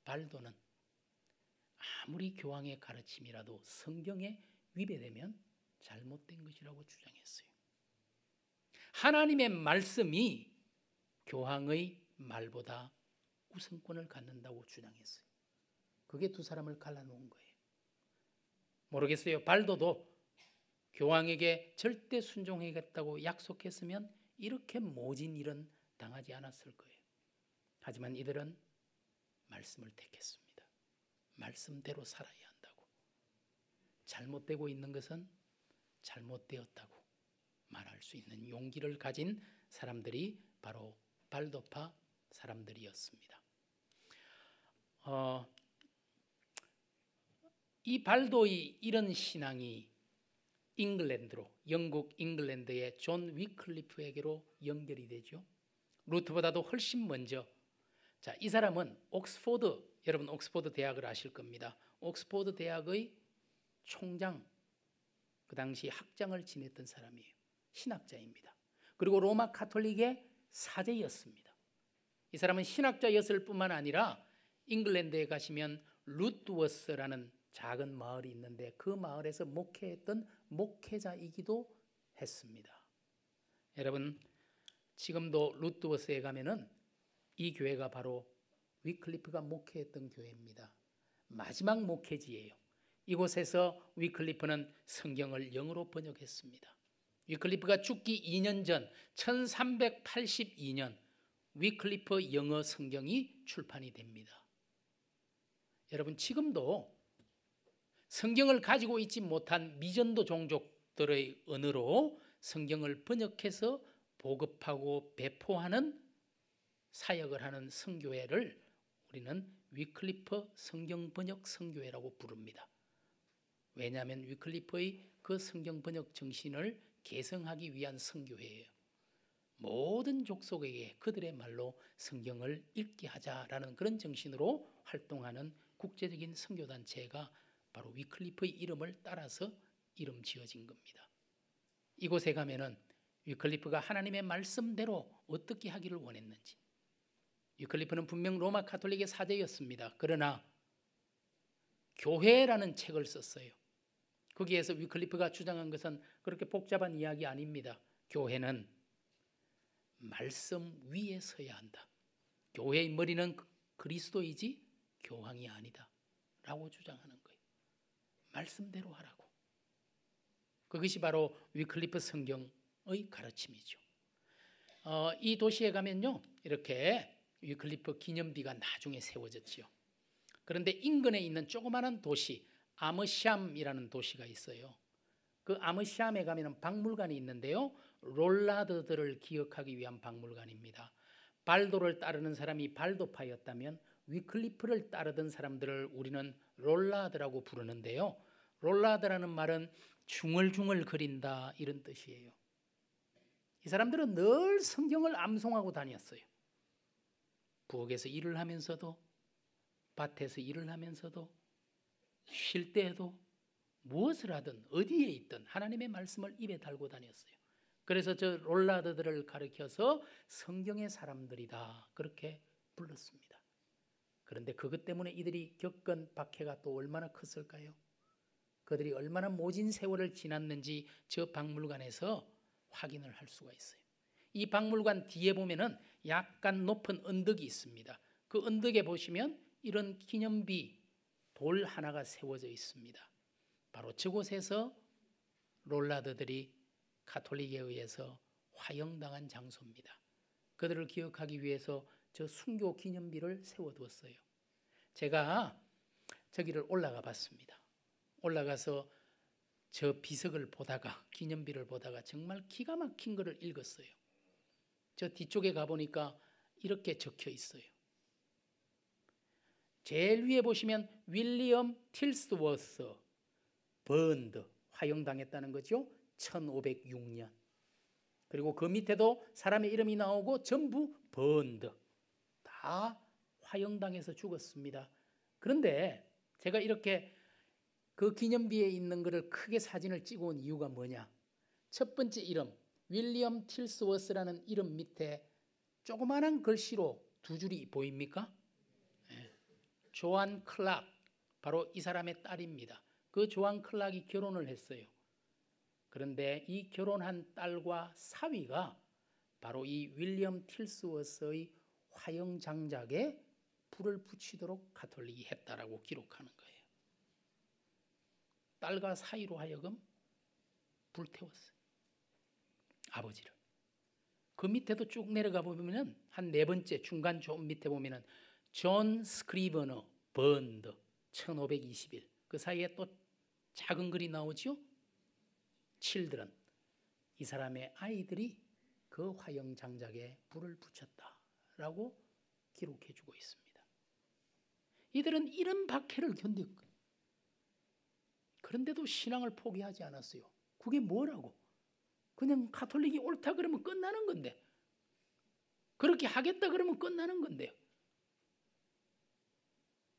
발도는 아무리 교황의 가르침이라도 성경에 위배되면 잘못된 것이라고 주장했어요. 하나님의 말씀이 교황의 말보다 우선권을 갖는다고 주장했어요. 그게 두 사람을 갈라놓은 거예요. 모르겠어요. 발도도 교황에게 절대 순종하겠다고 약속했으면 이렇게 모진 일은 당하지 않았을 거예요. 하지만 이들은 말씀을 택했습니다. 말씀대로 살아야 한다고. 잘못되고 있는 것은 잘못되었다고 말할 수 있는 용기를 가진 사람들이 바로 발도파 사람들이었습니다. 이 발도의 이런 신앙이 잉글랜드로, 영국 잉글랜드의 존 위클리프에게로 연결이 되죠. 루트보다도 훨씬 먼저. 자, 이 사람은 옥스포드, 여러분 옥스포드 대학을 아실 겁니다. 옥스포드 대학의 총장, 그 당시 학장을 지냈던 사람이에요. 신학자입니다. 그리고 로마 카톨릭의 사제였습니다. 이 사람은 신학자였을 뿐만 아니라 잉글랜드에 가시면 루트워스라는 작은 마을이 있는데 그 마을에서 목회했던 목회자이기도 했습니다. 여러분, 지금도 루트워스에 가면은 이 교회가 바로 위클리프가 목회했던 교회입니다. 마지막 목회지예요. 이곳에서 위클리프는 성경을 영어로 번역했습니다. 위클리프가 죽기 2년 전 1382년 위클리프 영어 성경이 출판이 됩니다. 여러분, 지금도 성경을 가지고 있지 못한 미전도 종족들의 언어로 성경을 번역해서 보급하고 배포하는 사역을 하는 선교회를 우리는 위클리프 성경 번역 선교회라고 부릅니다. 왜냐하면 위클리프의 그 성경 번역 정신을 계승하기 위한 선교회예요. 모든 족속에게 그들의 말로 성경을 읽게 하자라는 그런 정신으로 활동하는 국제적인 선교단체가 바로 위클리프의 이름을 따라서 이름 지어진 겁니다. 이곳에 가면은 위클리프가 하나님의 말씀대로 어떻게 하기를 원했는지, 위클리프는 분명 로마 카톨릭의 사제였습니다. 그러나 교회라는 책을 썼어요. 거기에서 위클리프가 주장한 것은 그렇게 복잡한 이야기 아닙니다. 교회는 말씀 위에 서야 한다. 교회의 머리는 그리스도이지 교황이 아니다 라고 주장하는 거예요. 말씀대로 하라고. 그것이 바로 위클리프 성경의 가르침이죠. 이 도시에 가면요, 이렇게 위클리프 기념비가 나중에 세워졌죠. 그런데 인근에 있는 조그마한 도시 아머샴이라는 도시가 있어요. 그 아머샴에 가면 박물관이 있는데요, 롤라드들을 기억하기 위한 박물관입니다. 발도를 따르는 사람이 발도파였다면 위클리프를 따르던 사람들을 우리는 롤라드라고 부르는데요, 롤라드라는 말은 중얼중얼 거린다 이런 뜻이에요. 이 사람들은 늘 성경을 암송하고 다녔어요. 부엌에서 일을 하면서도, 밭에서 일을 하면서도, 쉴 때에도, 무엇을 하든 어디에 있든 하나님의 말씀을 입에 달고 다녔어요. 그래서 저 롤라드들을 가리켜서 성경의 사람들이다 그렇게 불렀습니다. 그런데 그것 때문에 이들이 겪은 박해가 또 얼마나 컸을까요? 그들이 얼마나 모진 세월을 지났는지 저 박물관에서 확인을 할 수가 있어요. 이 박물관 뒤에 보면은 약간 높은 언덕이 있습니다. 그 언덕에 보시면 이런 기념비 돌 하나가 세워져 있습니다. 바로 저곳에서 롤라드들이 가톨릭에 의해서 화형당한 장소입니다. 그들을 기억하기 위해서 저 순교 기념비를 세워두었어요. 제가 저기를 올라가 봤습니다. 올라가서 저 비석을 보다가, 기념비를 보다가 정말 기가 막힌 것을 읽었어요. 저 뒤쪽에 가보니까 이렇게 적혀 있어요. 제일 위에 보시면 윌리엄 틸스워스 번드, 화형당했다는 거죠. 1506년. 그리고 그 밑에도 사람의 이름이 나오고 전부 번드, 다 화형당해서 죽었습니다. 그런데 제가 이렇게 그 기념비에 있는 것을 크게 사진을 찍어 온 이유가 뭐냐? 첫 번째 이름 윌리엄 틸스워스라는 이름 밑에 조그마한 글씨로 두 줄이 보입니까? 네. 조안 클락, 바로 이 사람의 딸입니다. 그 조안 클락이 결혼을 했어요. 그런데 이 결혼한 딸과 사위가 바로 이 윌리엄 틸스워스의 화형 장작에 불을 붙이도록 가톨릭이 했다라고 기록하는 거예요. 딸과 사위로 하여금 불태웠어요. 아버지를. 그 밑에도 쭉 내려가 보면 한 네 번째 중간 좀 밑에 보면은 존 스크리버너 번드 1521. 그 사이에 또 작은 글이 나오죠. children. 이 사람의 아이들이 그 화형 장작에 불을 붙였다라고 기록해 주고 있습니다. 이들은 이런 박해를 견뎠고 그런데도 신앙을 포기하지 않았어요. 그게 뭐라고? 그냥 가톨릭이 옳다 그러면 끝나는 건데, 그렇게 하겠다 그러면 끝나는 건데요.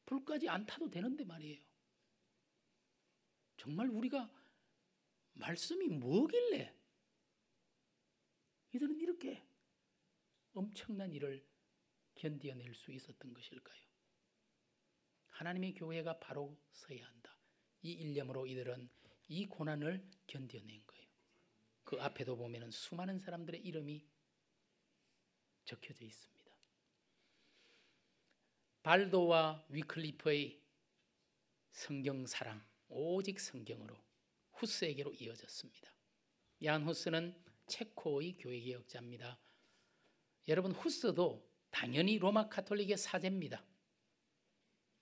불까지 안 타도 되는데 말이에요. 정말 우리가 말씀이 뭐길래 이들은 이렇게 엄청난 일을 견뎌낼 수 있었던 것일까요? 하나님의 교회가 바로 서야 한다. 이 일념으로 이들은 이 고난을 견뎌낸 거예요. 그 앞에도 보면은 수많은 사람들의 이름이 적혀져 있습니다. 발도와 위클리프의 성경 사랑, 오직 성경으로 후스에게로 이어졌습니다. 얀 후스는 체코의 교회개혁자입니다. 여러분, 후스도 당연히 로마 카톨릭의 사제입니다.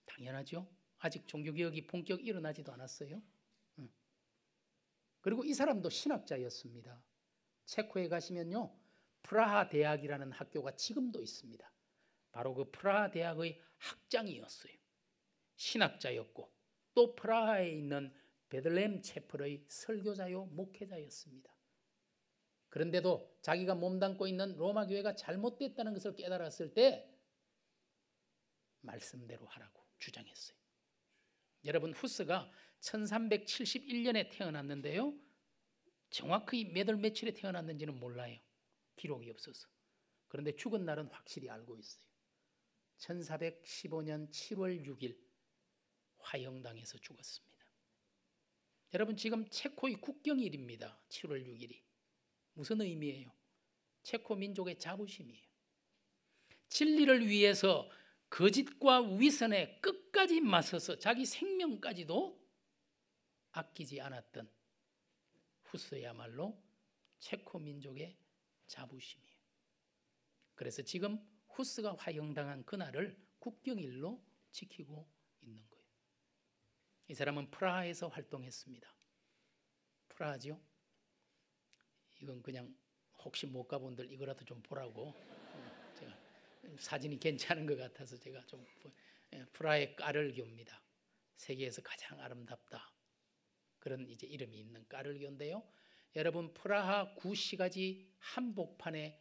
당연하죠. 아직 종교개혁이 본격 일어나지도 않았어요. 그리고 이 사람도 신학자였습니다. 체코에 가시면요, 프라하 대학이라는 학교가 지금도 있습니다. 바로 그 프라하 대학의 학장이었어요. 신학자였고 또 프라하에 있는 베들레헴 채플의 설교자요 목회자였습니다. 그런데도 자기가 몸담고 있는 로마 교회가 잘못됐다는 것을 깨달았을 때 말씀대로 하라고 주장했어요. 여러분, 후스가 1371년에 태어났는데요, 정확히 몇 월 며칠에 태어났는지는 몰라요. 기록이 없어서. 그런데 죽은 날은 확실히 알고 있어요. 1415년 7월 6일 화형당해서 죽었습니다. 여러분, 지금 체코의 국경일입니다. 7월 6일이. 무슨 의미예요? 체코 민족의 자부심이에요. 진리를 위해서 거짓과 위선에 끝까지 맞서서 자기 생명까지도 아끼지 않았던 후스야말로 체코 민족의 자부심이에요. 그래서 지금 후스가 화형당한 그날을 국경일로 지키고 있는 거예요. 이 사람은 프라하에서 활동했습니다. 프라하죠? 이건 그냥 혹시 못 가본들 이거라도 좀 보라고, 제가 사진이 괜찮은 것 같아서 제가 좀, 프라하의 까를교입니다. 세계에서 가장 아름답다, 그런 이제 이름이 있는 까를교인데요. 여러분, 프라하 구시가지 한복판에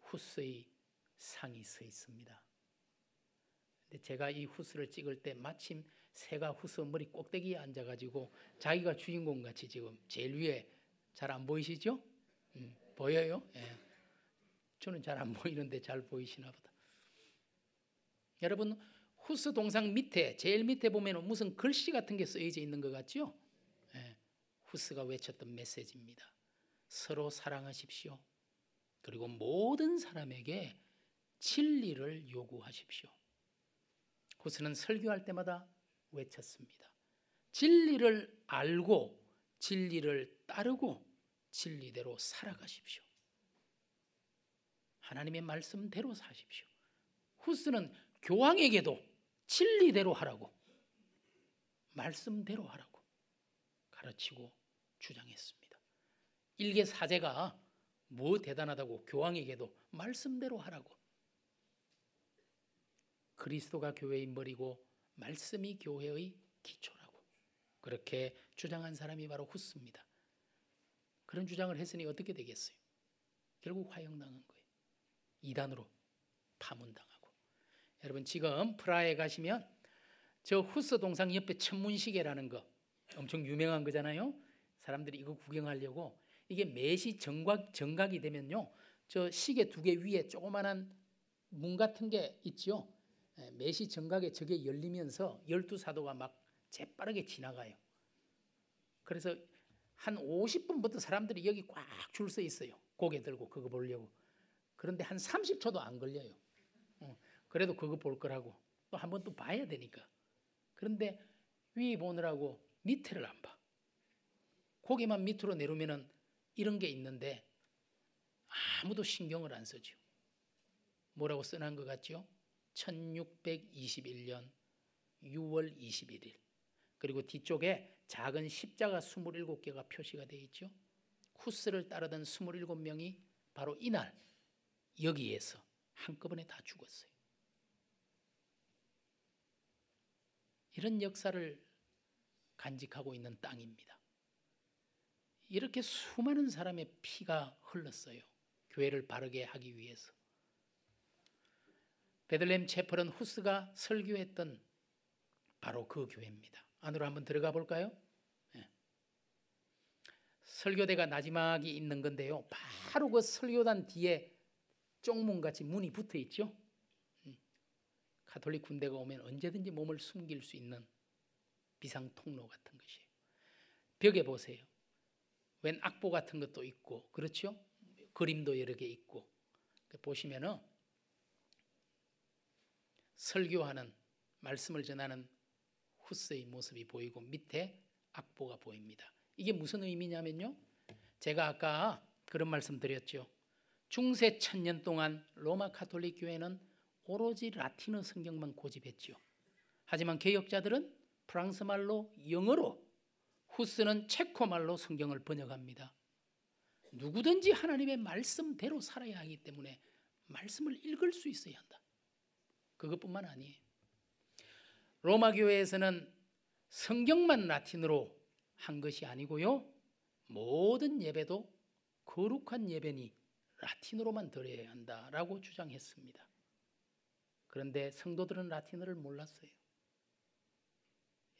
후스의 상이 서 있습니다. 근데 제가 이 후스를 찍을 때 마침 새가 후스 머리 꼭대기에 앉아가지고 자기가 주인공 같이 지금 제일 위에, 잘 안 보이시죠? 보여요? 예. 저는 잘 안 보이는데 잘 보이시나 보다. 여러분, 후스 동상 밑에, 제일 밑에 보면 무슨 글씨 같은 게 쓰여져 있는 것 같죠? 예. 후스가 외쳤던 메시지입니다. 서로 사랑하십시오. 그리고 모든 사람에게 진리를 요구하십시오. 후스는 설교할 때마다 외쳤습니다. 진리를 알고 진리를 따르고 진리대로 살아가십시오. 하나님의 말씀대로 사십시오. 후스는 교황에게도 진리대로 하라고, 말씀대로 하라고 가르치고 주장했습니다. 일개 사제가 뭐 대단하다고 교황에게도 말씀대로 하라고. 그리스도가 교회의 머리고 말씀이 교회의 기초라고 그렇게 주장한 사람이 바로 후스입니다. 그런 주장을 했으니 어떻게 되겠어요? 결국 화형당한 거예요. 이단으로 파문당하고. 여러분, 지금 프라하에 가시면 저 후스 동상 옆에 천문시계라는 거 엄청 유명한 거잖아요. 사람들이 이거 구경하려고, 이게 매시 정각이 되면요, 저 시계 두 개 위에 조그만한 문 같은 게 있죠. 매시 정각에 저게 열리면서 12사도가 막 재빠르게 지나가요. 그래서 한 50분부터 사람들이 여기 꽉 줄 서 있어요. 고개 들고 그거 보려고. 그런데 한 30초도 안 걸려요. 그래도 그거 볼 거라고 또 한 번 또 봐야 되니까. 그런데 위 보느라고 밑에를 안 봐. 고개만 밑으로 내려오면은 이런 게 있는데 아무도 신경을 안 쓰죠. 뭐라고 써놓은 것 같죠? 1621년 6월 21일. 그리고 뒤쪽에 작은 십자가 27개가 표시가 되어 있죠. 후스를 따르던 27명이 바로 이날 여기에서 한꺼번에 다 죽었어요. 이런 역사를 간직하고 있는 땅입니다. 이렇게 수많은 사람의 피가 흘렀어요. 교회를 바르게 하기 위해서. 베들레헴 채플은 후스가 설교했던 바로 그 교회입니다. 안으로 한번 들어가 볼까요? 네. 설교대가 나지막이 있는 건데요. 바로 그 설교단 뒤에 쪽문같이 문이 붙어 있죠. 가톨릭 군대가 오면 언제든지 몸을 숨길 수 있는 비상통로 같은 것이에요. 벽에 보세요. 웬 악보 같은 것도 있고, 그렇죠? 그림도 여러 개 있고. 보시면은 설교하는, 말씀을 전하는 후스의 모습이 보이고 밑에 악보가 보입니다. 이게 무슨 의미냐면요. 제가 아까 그런 말씀 드렸죠. 중세 1000년 동안 로마 가톨릭 교회는 오로지 라틴어 성경만 고집했죠. 하지만 개혁자들은 프랑스 말로, 영어로, 후스는 체코 말로 성경을 번역합니다. 누구든지 하나님의 말씀대로 살아야 하기 때문에 말씀을 읽을 수 있어야 한다. 그것뿐만 아니에요. 로마 교회에서는 성경만 라틴어로 한 것이 아니고요. 모든 예배도 거룩한 예배니 라틴어로만 드려야 한다라고 주장했습니다. 그런데 성도들은 라틴어를 몰랐어요.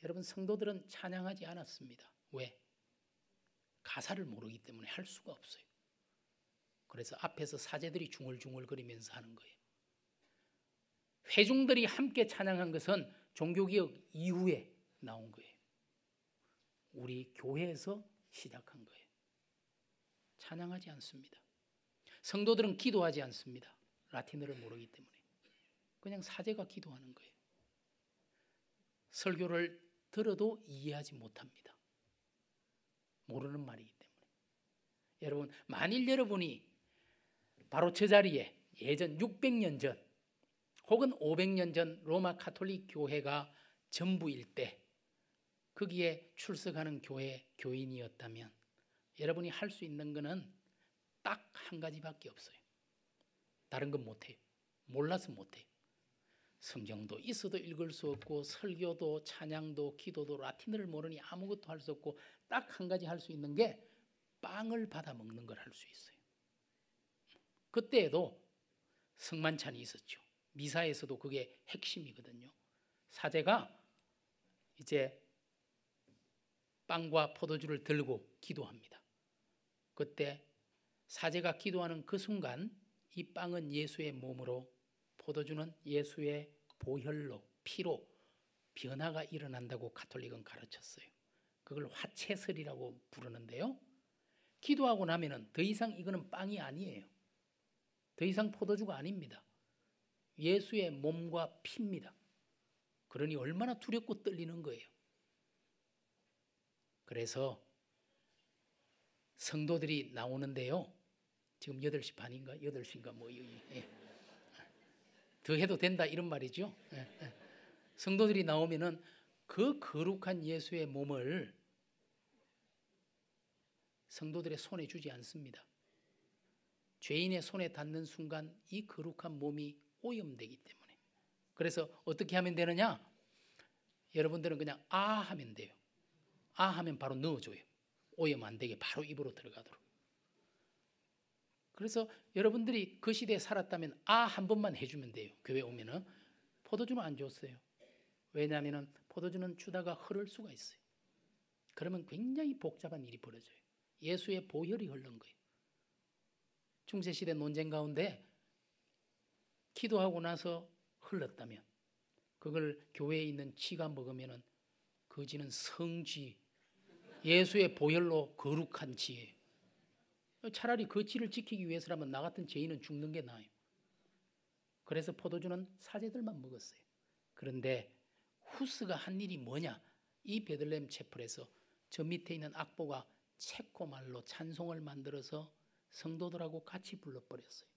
여러분, 성도들은 찬양하지 않았습니다. 왜? 가사를 모르기 때문에 할 수가 없어요. 그래서 앞에서 사제들이 중얼중얼거리면서 하는 거예요. 회중들이 함께 찬양한 것은 종교개혁 이후에 나온 거예요. 우리 교회에서 시작한 거예요. 찬양하지 않습니다. 성도들은 기도하지 않습니다. 라틴어를 모르기 때문에. 그냥 사제가 기도하는 거예요. 설교를 들어도 이해하지 못합니다. 모르는 말이기 때문에. 여러분, 만일 여러분이 바로 저 자리에 예전 600년 전 혹은 500년 전 로마 가톨릭 교회가 전부일 때 거기에 출석하는 교회 교인이었다면 여러분이 할 수 있는 것은 딱 한 가지밖에 없어요. 다른 건 못해요. 몰라서 못해요. 성경도 있어도 읽을 수 없고 설교도 찬양도 기도도 라틴어를 모르니 아무것도 할 수 없고 딱 한 가지 할 수 있는 게 빵을 받아 먹는 걸 할 수 있어요. 그때에도 성만찬이 있었죠. 미사에서도 그게 핵심이거든요. 사제가 이제 빵과 포도주를 들고 기도합니다. 그때 사제가 기도하는 그 순간 이 빵은 예수의 몸으로, 포도주는 예수의 보혈로, 피로 변화가 일어난다고 가톨릭은 가르쳤어요. 그걸 화채설이라고 부르는데요. 기도하고 나면은 더 이상 이거는 빵이 아니에요. 더 이상 포도주가 아닙니다. 예수의 몸과 피입니다. 그러니 얼마나 두렵고 떨리는 거예요. 그래서 성도들이 나오는데요. 지금 8시 반인가 8시인가 뭐 더 해도 된다 이런 말이죠. 성도들이 나오면은 그 거룩한 예수의 몸을 성도들의 손에 주지 않습니다. 죄인의 손에 닿는 순간 이 거룩한 몸이 오염되기 때문에. 그래서 어떻게 하면 되느냐? 여러분들은 그냥 아 하면 돼요. 아 하면 바로 넣어줘요. 오염 안 되게 바로 입으로 들어가도록. 그래서 여러분들이 그 시대에 살았다면 아 한 번만 해주면 돼요. 교회 오면은. 포도주는 안 줬어요. 왜냐하면 포도주는 주다가 흐를 수가 있어요. 그러면 굉장히 복잡한 일이 벌어져요. 예수의 보혈이 흐른 거예요. 중세시대 논쟁 가운데 기도하고 나서 흘렀다면 그걸 교회에 있는 쥐가 먹으면 그 쥐는 성쥐, 예수의 보혈로 거룩한 쥐예요. 차라리 그 쥐를 지키기 위해서라면 나 같은 죄인은 죽는 게 나아요. 그래서 포도주는 사제들만 먹었어요. 그런데 후스가 한 일이 뭐냐? 이 베들레헴 채플에서 저 밑에 있는 악보가 체코 말로 찬송을 만들어서 성도들하고 같이 불러버렸어요.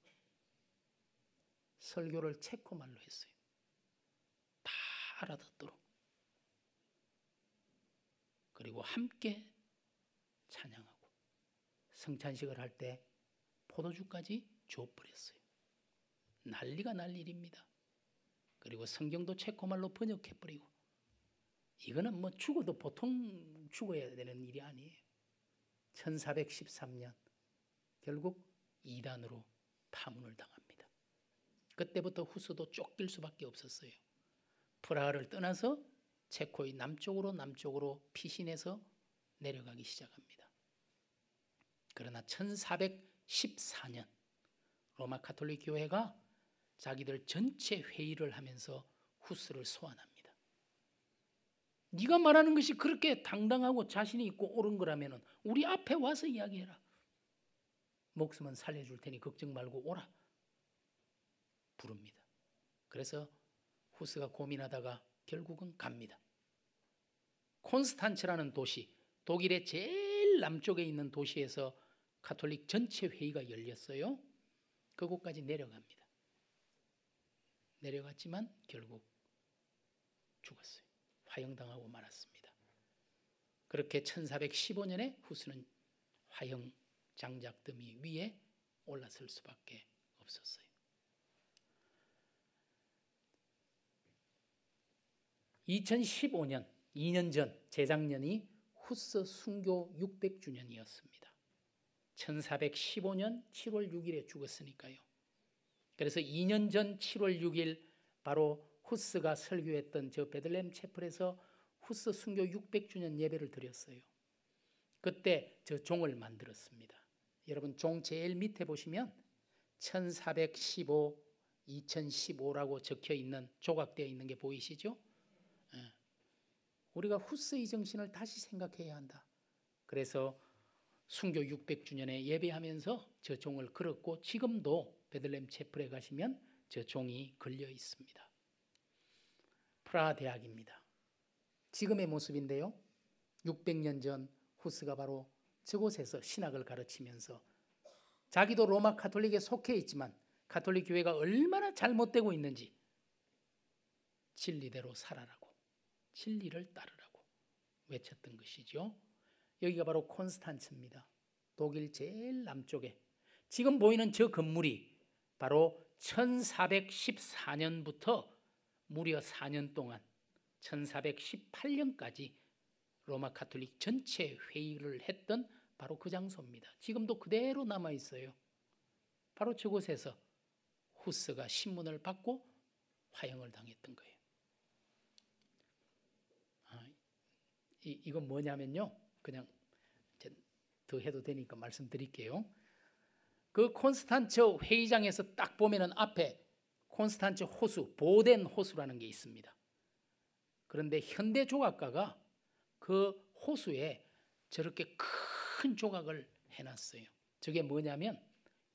설교를 체코 말로 했어요. 다 알아듣도록. 그리고 함께 찬양하고 성찬식을 할 때 포도주까지 줘버렸어요. 난리가 날 일입니다. 그리고 성경도 체코말로 번역해버리고, 이거는 뭐 죽어도 보통 죽어야 되는 일이 아니에요. 1413년 결국 이단으로 파문을 당합니다. 그때부터 후스도 쫓길 수밖에 없었어요. 프라하를 떠나서 체코의 남쪽으로 피신해서 내려가기 시작합니다. 그러나 1414년 로마 가톨릭 교회가 자기들 전체 회의를 하면서 후스를 소환합니다. 네가 말하는 것이 그렇게 당당하고 자신이 있고 옳은 거라면 우리 앞에 와서 이야기해라. 목숨은 살려줄 테니 걱정 말고 오라. 부릅니다. 그래서 후스가 고민하다가 결국은 갑니다. 콘스탄츠라는 도시, 독일의 제일 남쪽에 있는 도시에서 가톨릭 전체 회의가 열렸어요. 그곳까지 내려갑니다. 내려갔지만 결국 죽었어요. 화형당하고 말았습니다. 그렇게 1415년에 후스는 화형 장작더미 위에 올라설 수밖에 없었어요. 2015년, 2년 전, 재작년이 후스 순교 600주년이었습니다. 1415년 7월 6일에 죽었으니까요. 그래서 2년 전 7월 6일 바로 후스가 설교했던 저 베들레헴 채플에서 후스 순교 600주년 예배를 드렸어요. 그때 저 종을 만들었습니다. 여러분 종 제일 밑에 보시면 1415, 2015라고 적혀 있는, 조각되어 있는 게 보이시죠? 우리가 후스의 정신을 다시 생각해야 한다. 그래서 순교 600주년에 예배하면서 저 종을 걸었고, 지금도 베들레헴 채플에 가시면 저 종이 걸려 있습니다. 프라하 대학입니다. 지금의 모습인데요. 600년 전 후스가 바로 저곳에서 신학을 가르치면서 자기도 로마 가톨릭에 속해 있지만 가톨릭 교회가 얼마나 잘못되고 있는지 진리대로 살아라고, 진리를 따르라고 외쳤던 것이죠. 여기가 바로 콘스탄츠입니다. 독일 제일 남쪽에. 지금 보이는 저 건물이 바로 1414년부터 무려 4년 동안 1418년까지 로마 가톨릭 전체 회의를 했던 바로 그 장소입니다. 지금도 그대로 남아 있어요. 바로 저곳에서 후스가 신문을 받고 화형을 당했던 거예요. 이건 뭐냐면요, 그냥 더 해도 되니까 말씀드릴게요. 그 콘스탄츠 회의장에서 딱 보면은 앞에 콘스탄츠 호수, 보덴 호수라는 게 있습니다. 그런데 현대 조각가가 그 호수에 저렇게 큰 조각을 해놨어요. 저게 뭐냐면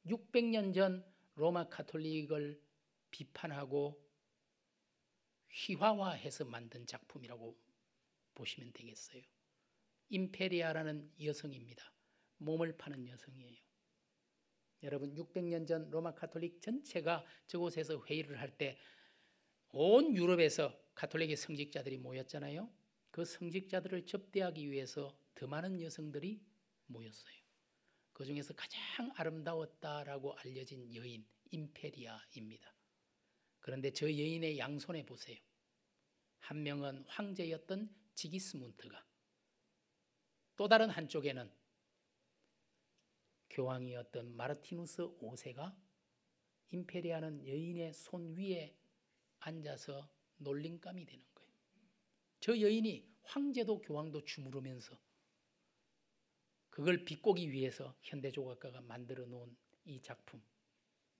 600년 전 로마 가톨릭을 비판하고 휘화화해서 만든 작품이라고 보시면 되겠어요. 임페리아라는 여성입니다. 몸을 파는 여성이에요. 여러분 600년 전 로마 가톨릭 전체가 저곳에서 회의를 할 때 온 유럽에서 가톨릭의 성직자들이 모였잖아요. 그 성직자들을 접대하기 위해서 더 많은 여성들이 모였어요. 그 중에서 가장 아름다웠다라고 알려진 여인 임페리아입니다. 그런데 저 여인의 양손에 보세요. 한 명은 황제였던 지기스문트가, 또 다른 한쪽에는 교황이었던 마르티누스 5세가 임페리아는 여인의 손 위에 앉아서 놀림감이 되는 거예요. 저 여인이 황제도 교황도 주무르면서 그걸 비꼬기 위해서 현대조각가가 만들어 놓은 이 작품,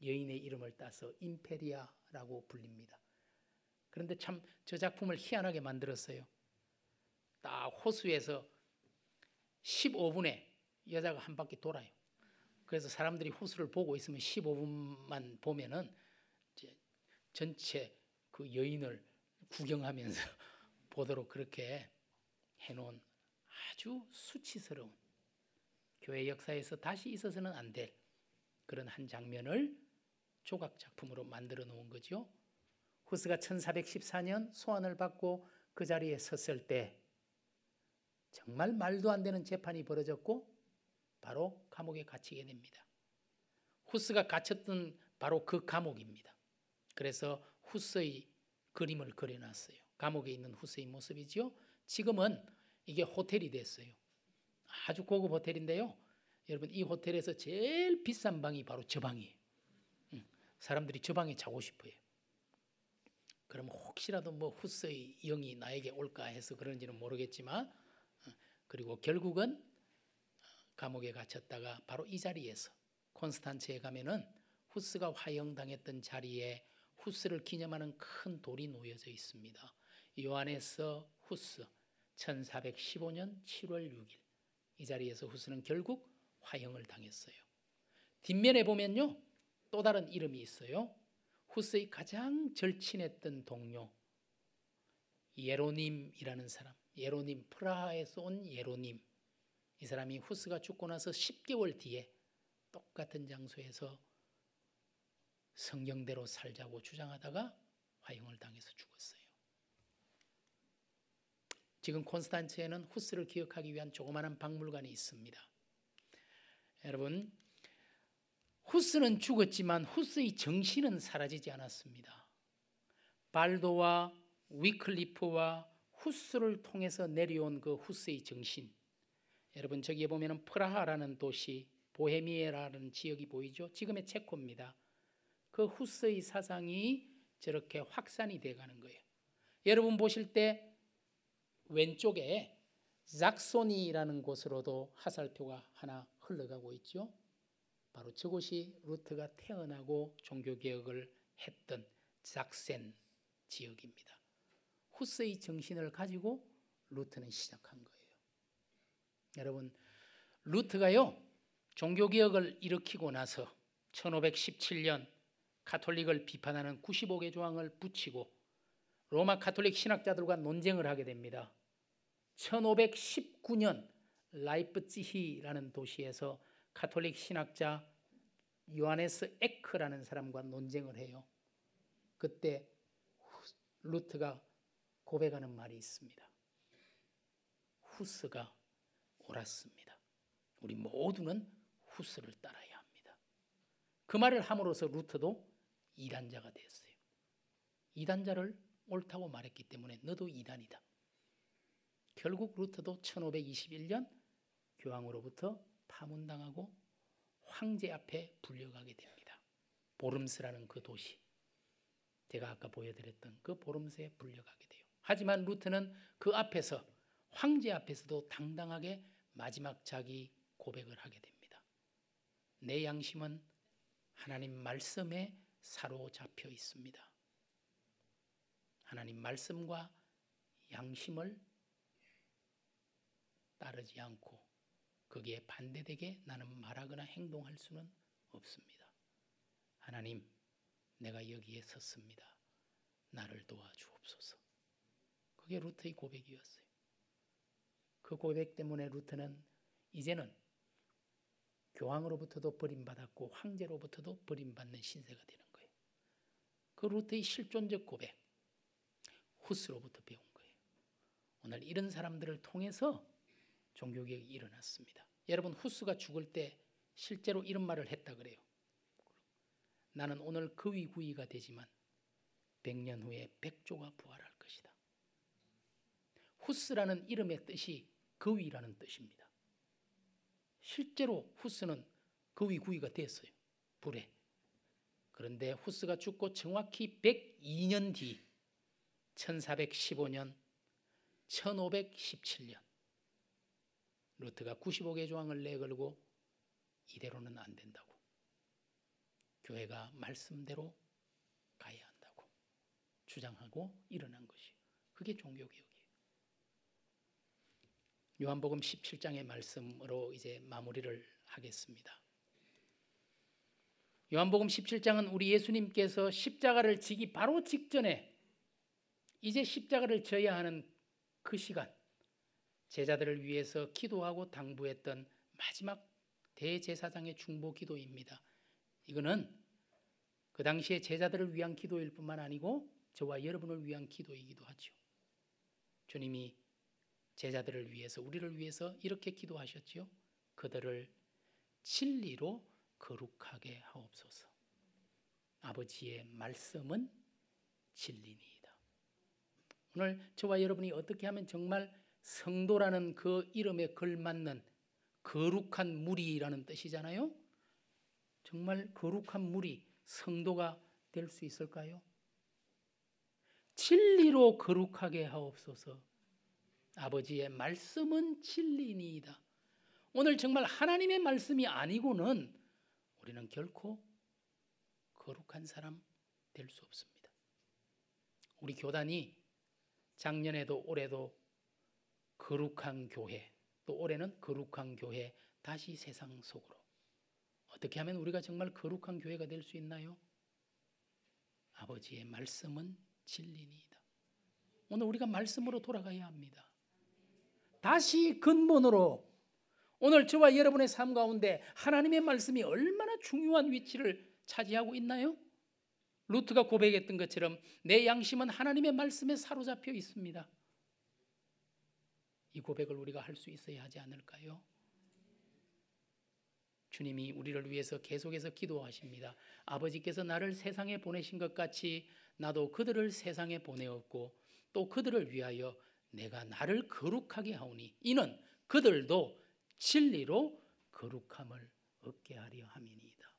여인의 이름을 따서 임페리아라고 불립니다. 그런데 참 저 작품을 희한하게 만들었어요. 딱 호수에서 15분에 여자가 한 바퀴 돌아요. 그래서 사람들이 호수를 보고 있으면 15분만 보면은 이제 전체 그 여인을 구경하면서 보도록 그렇게 해놓은 아주 수치스러운, 교회 역사에서 다시 있어서는 안 될 그런 한 장면을 조각 작품으로 만들어 놓은 거죠. 후스가 1414년 소환을 받고 그 자리에 섰을 때 정말 말도 안 되는 재판이 벌어졌고 바로 감옥에 갇히게 됩니다. 후스가 갇혔던 바로 그 감옥입니다. 그래서 후스의 그림을 그려놨어요. 감옥에 있는 후스의 모습이죠. 지금은 이게 호텔이 됐어요. 아주 고급 호텔인데요. 여러분, 이 호텔에서 제일 비싼 방이 바로 저 방이에요. 사람들이 저 방에 자고 싶어요. 그러면 혹시라도 뭐 후스의 영이 나에게 올까 해서 그런지는 모르겠지만, 그리고 결국은 감옥에 갇혔다가 바로 이 자리에서 콘스탄츠에 가면은 후스가 화형당했던 자리에 후스를 기념하는 큰 돌이 놓여져 있습니다. 요한에서 후스 1415년 7월 6일 이 자리에서 후스는 결국 화형을 당했어요. 뒷면에 보면요, 또 다른 이름이 있어요. 후스의 가장 절친했던 동료 예로님이라는 사람, 예로님, 프라하에서 온 예로님, 이 사람이 후스가 죽고 나서 10개월 뒤에 똑같은 장소에서 성경대로 살자고 주장하다가 화형을 당해서 죽었어요. 지금 콘스탄츠에는 후스를 기억하기 위한 조그마한 박물관이 있습니다. 여러분, 후스는 죽었지만 후스의 정신은 사라지지 않았습니다. 발도와 위클리프와 후스를 통해서 내려온 그 후스의 정신, 여러분 저기에 보면 프라하라는 도시, 보헤미아라는 지역이 보이죠? 지금의 체코입니다. 그 후스의 사상이 저렇게 확산이 돼가는 거예요. 여러분 보실 때 왼쪽에 삭소니라는 곳으로도 화살표가 하나 흘러가고 있죠. 바로 저곳이 루트가 태어나고 종교개혁을 했던 작센 지역입니다. 후스의 정신을 가지고 루트는 시작한 거예요. 여러분, 루트가요, 종교개혁을 일으키고 나서 1517년 가톨릭을 비판하는 95개 조항을 붙이고 로마 가톨릭 신학자들과 논쟁을 하게 됩니다. 1519년 라이프치히라는 도시에서 가톨릭 신학자 요하네스 에크라는 사람과 논쟁을 해요. 그때 루트가 고백하는 말이 있습니다. 후스가 옳았습니다. 우리 모두는 후스를 따라야 합니다. 그 말을 함으로써 루트도 이단자가 됐어요. 이단자를 옳다고 말했기 때문에 너도 이단이다. 결국 루트도 1521년 교황으로부터 파문당하고 황제 앞에 불려가게 됩니다. 보름스라는 그 도시, 제가 아까 보여드렸던 그 보름스에 불려가게 돼요. 하지만 루트는 그 앞에서, 황제 앞에서도 당당하게 마지막 자기 고백을 하게 됩니다. 내 양심은 하나님 말씀에 사로잡혀 있습니다. 하나님 말씀과 양심을 따르지 않고 거기에 반대되게 나는 말하거나 행동할 수는 없습니다. 하나님, 내가 여기에 섰습니다. 나를 도와주옵소서. 그게 루트의 고백이었어요. 그 고백 때문에 루트는 이제는 교황으로부터도 버림받았고 황제로부터도 버림받는 신세가 되는 거예요. 그 루트의 실존적 고백, 후스로부터 배운 거예요. 오늘 이런 사람들을 통해서 종교개혁이 일어났습니다. 여러분, 후스가 죽을 때 실제로 이런 말을 했다 그래요. 나는 오늘 거위구이가 되지만 100년 후에 백조가 부활할 것이다. 후스라는 이름의 뜻이 거위라는 뜻입니다. 실제로 후스는 거위구이가 됐어요. 불에. 그런데 후스가 죽고 정확히 102년 뒤 1415년 1517년 루트가 95개 조항을 내걸고 이대로는 안 된다고, 교회가 말씀대로 가야 한다고 주장하고 일어난 것이, 그게 종교개혁이에요. 요한복음 17장의 말씀으로 이제 마무리를 하겠습니다. 요한복음 17장은 우리 예수님께서 십자가를 지기 바로 직전에 이제 십자가를 져야 하는 그 시간, 제자들을 위해서 기도하고 당부했던 마지막 대제사장의 중보 기도입니다. 이거는 그 당시에 제자들을 위한 기도일 뿐만 아니고 저와 여러분을 위한 기도이기도 하죠. 주님이 제자들을 위해서, 우리를 위해서 이렇게 기도하셨지요. 그들을 진리로 거룩하게 하옵소서. 아버지의 말씀은 진리니이다. 오늘 저와 여러분이 어떻게 하면 정말 성도라는 그 이름에 걸맞는 거룩한 무리라는 뜻이잖아요. 정말 거룩한 무리, 성도가 될 수 있을까요? 진리로 거룩하게 하옵소서. 아버지의 말씀은 진리니이다. 오늘 정말 하나님의 말씀이 아니고는 우리는 결코 거룩한 사람 될 수 없습니다. 우리 교단이 작년에도 올해도 거룩한 교회, 또 올해는 거룩한 교회 다시 세상 속으로. 어떻게 하면 우리가 정말 거룩한 교회가 될 수 있나요? 아버지의 말씀은 진리니이다. 오늘 우리가 말씀으로 돌아가야 합니다. 다시 근본으로. 오늘 저와 여러분의 삶 가운데 하나님의 말씀이 얼마나 중요한 위치를 차지하고 있나요? 루트가 고백했던 것처럼 내 양심은 하나님의 말씀에 사로잡혀 있습니다. 이 고백을 우리가 할 수 있어야 하지 않을까요? 주님이 우리를 위해서 계속해서 기도하십니다. 아버지께서 나를 세상에 보내신 것 같이 나도 그들을 세상에 보내었고 또 그들을 위하여 내가 나를 거룩하게 하오니 이는 그들도 진리로 거룩함을 얻게 하려 함이니이다.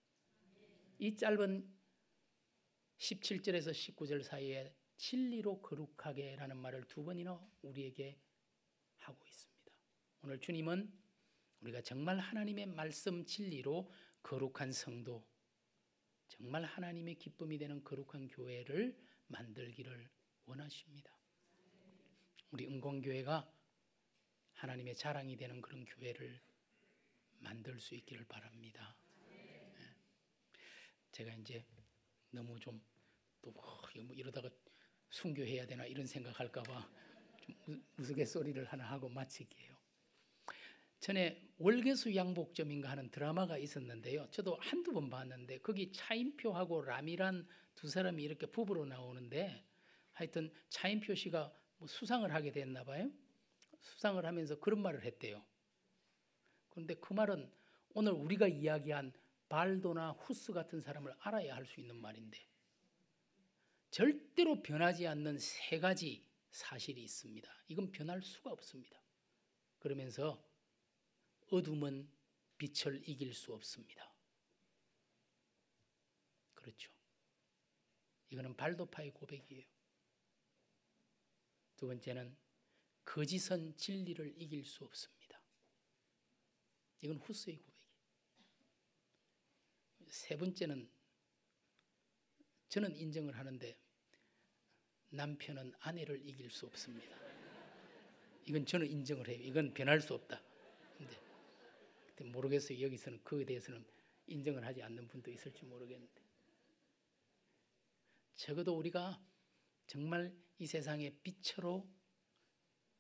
이 짧은 17절에서 19절 사이에 진리로 거룩하게 라는 말을 두 번이나 우리에게 하고 있습니다. 오늘 주님은 우리가 정말 하나님의 말씀 진리로 거룩한 성도, 정말 하나님의 기쁨이 되는 거룩한 교회를 만들기를 원하십니다. 우리 은공교회가 하나님의 자랑이 되는 그런 교회를 만들 수 있기를 바랍니다. 제가 이제 너무 좀 또 뭐 이러다가 순교해야 되나 이런 생각할까봐 좀 우스갯소리를 하나 하고 마칠게요. 전에 월계수 양복점인가 하는 드라마가 있었는데요. 저도 한두 번 봤는데 거기 차인표하고 라미란 두 사람이 이렇게 부부로 나오는데 하여튼 차인표 씨가 뭐 수상을 하게 됐나 봐요. 수상을 하면서 그런 말을 했대요. 그런데 그 말은 오늘 우리가 이야기한 발도나 후스 같은 사람을 알아야 할 수 있는 말인데 절대로 변하지 않는 세 가지 사실이 있습니다. 이건 변할 수가 없습니다. 그러면서 어둠은 빛을 이길 수 없습니다. 그렇죠. 이거는 발도파의 고백이에요. 두 번째는 거짓은 진리를 이길 수 없습니다. 이건 후스의 고백이에요. 세 번째는 저는 인정을 하는데 남편은 아내를 이길 수 없습니다. 이건 저는 인정을 해요. 이건 변할 수 없다. 근데 모르겠어요. 여기서는 그에 대해서는 인정을 하지 않는 분도 있을지 모르겠는데 적어도 우리가 정말 이 세상의 빛으로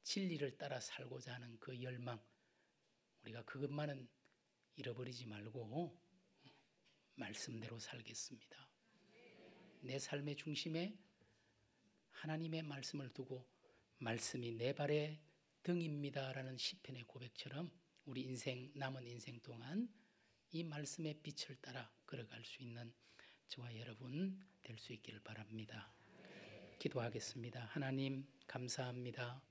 진리를 따라 살고자 하는 그 열망, 우리가 그것만은 잃어버리지 말고 말씀대로 살겠습니다. 내 삶의 중심에 하나님의 말씀을 두고 말씀이 내 발의 등입니다라는 시편의 고백처럼 우리 인생, 남은 인생 동안 이 말씀의 빛을 따라 걸어갈 수 있는 저와 여러분 될 수 있기를 바랍니다. 기도하겠습니다. 하나님 감사합니다.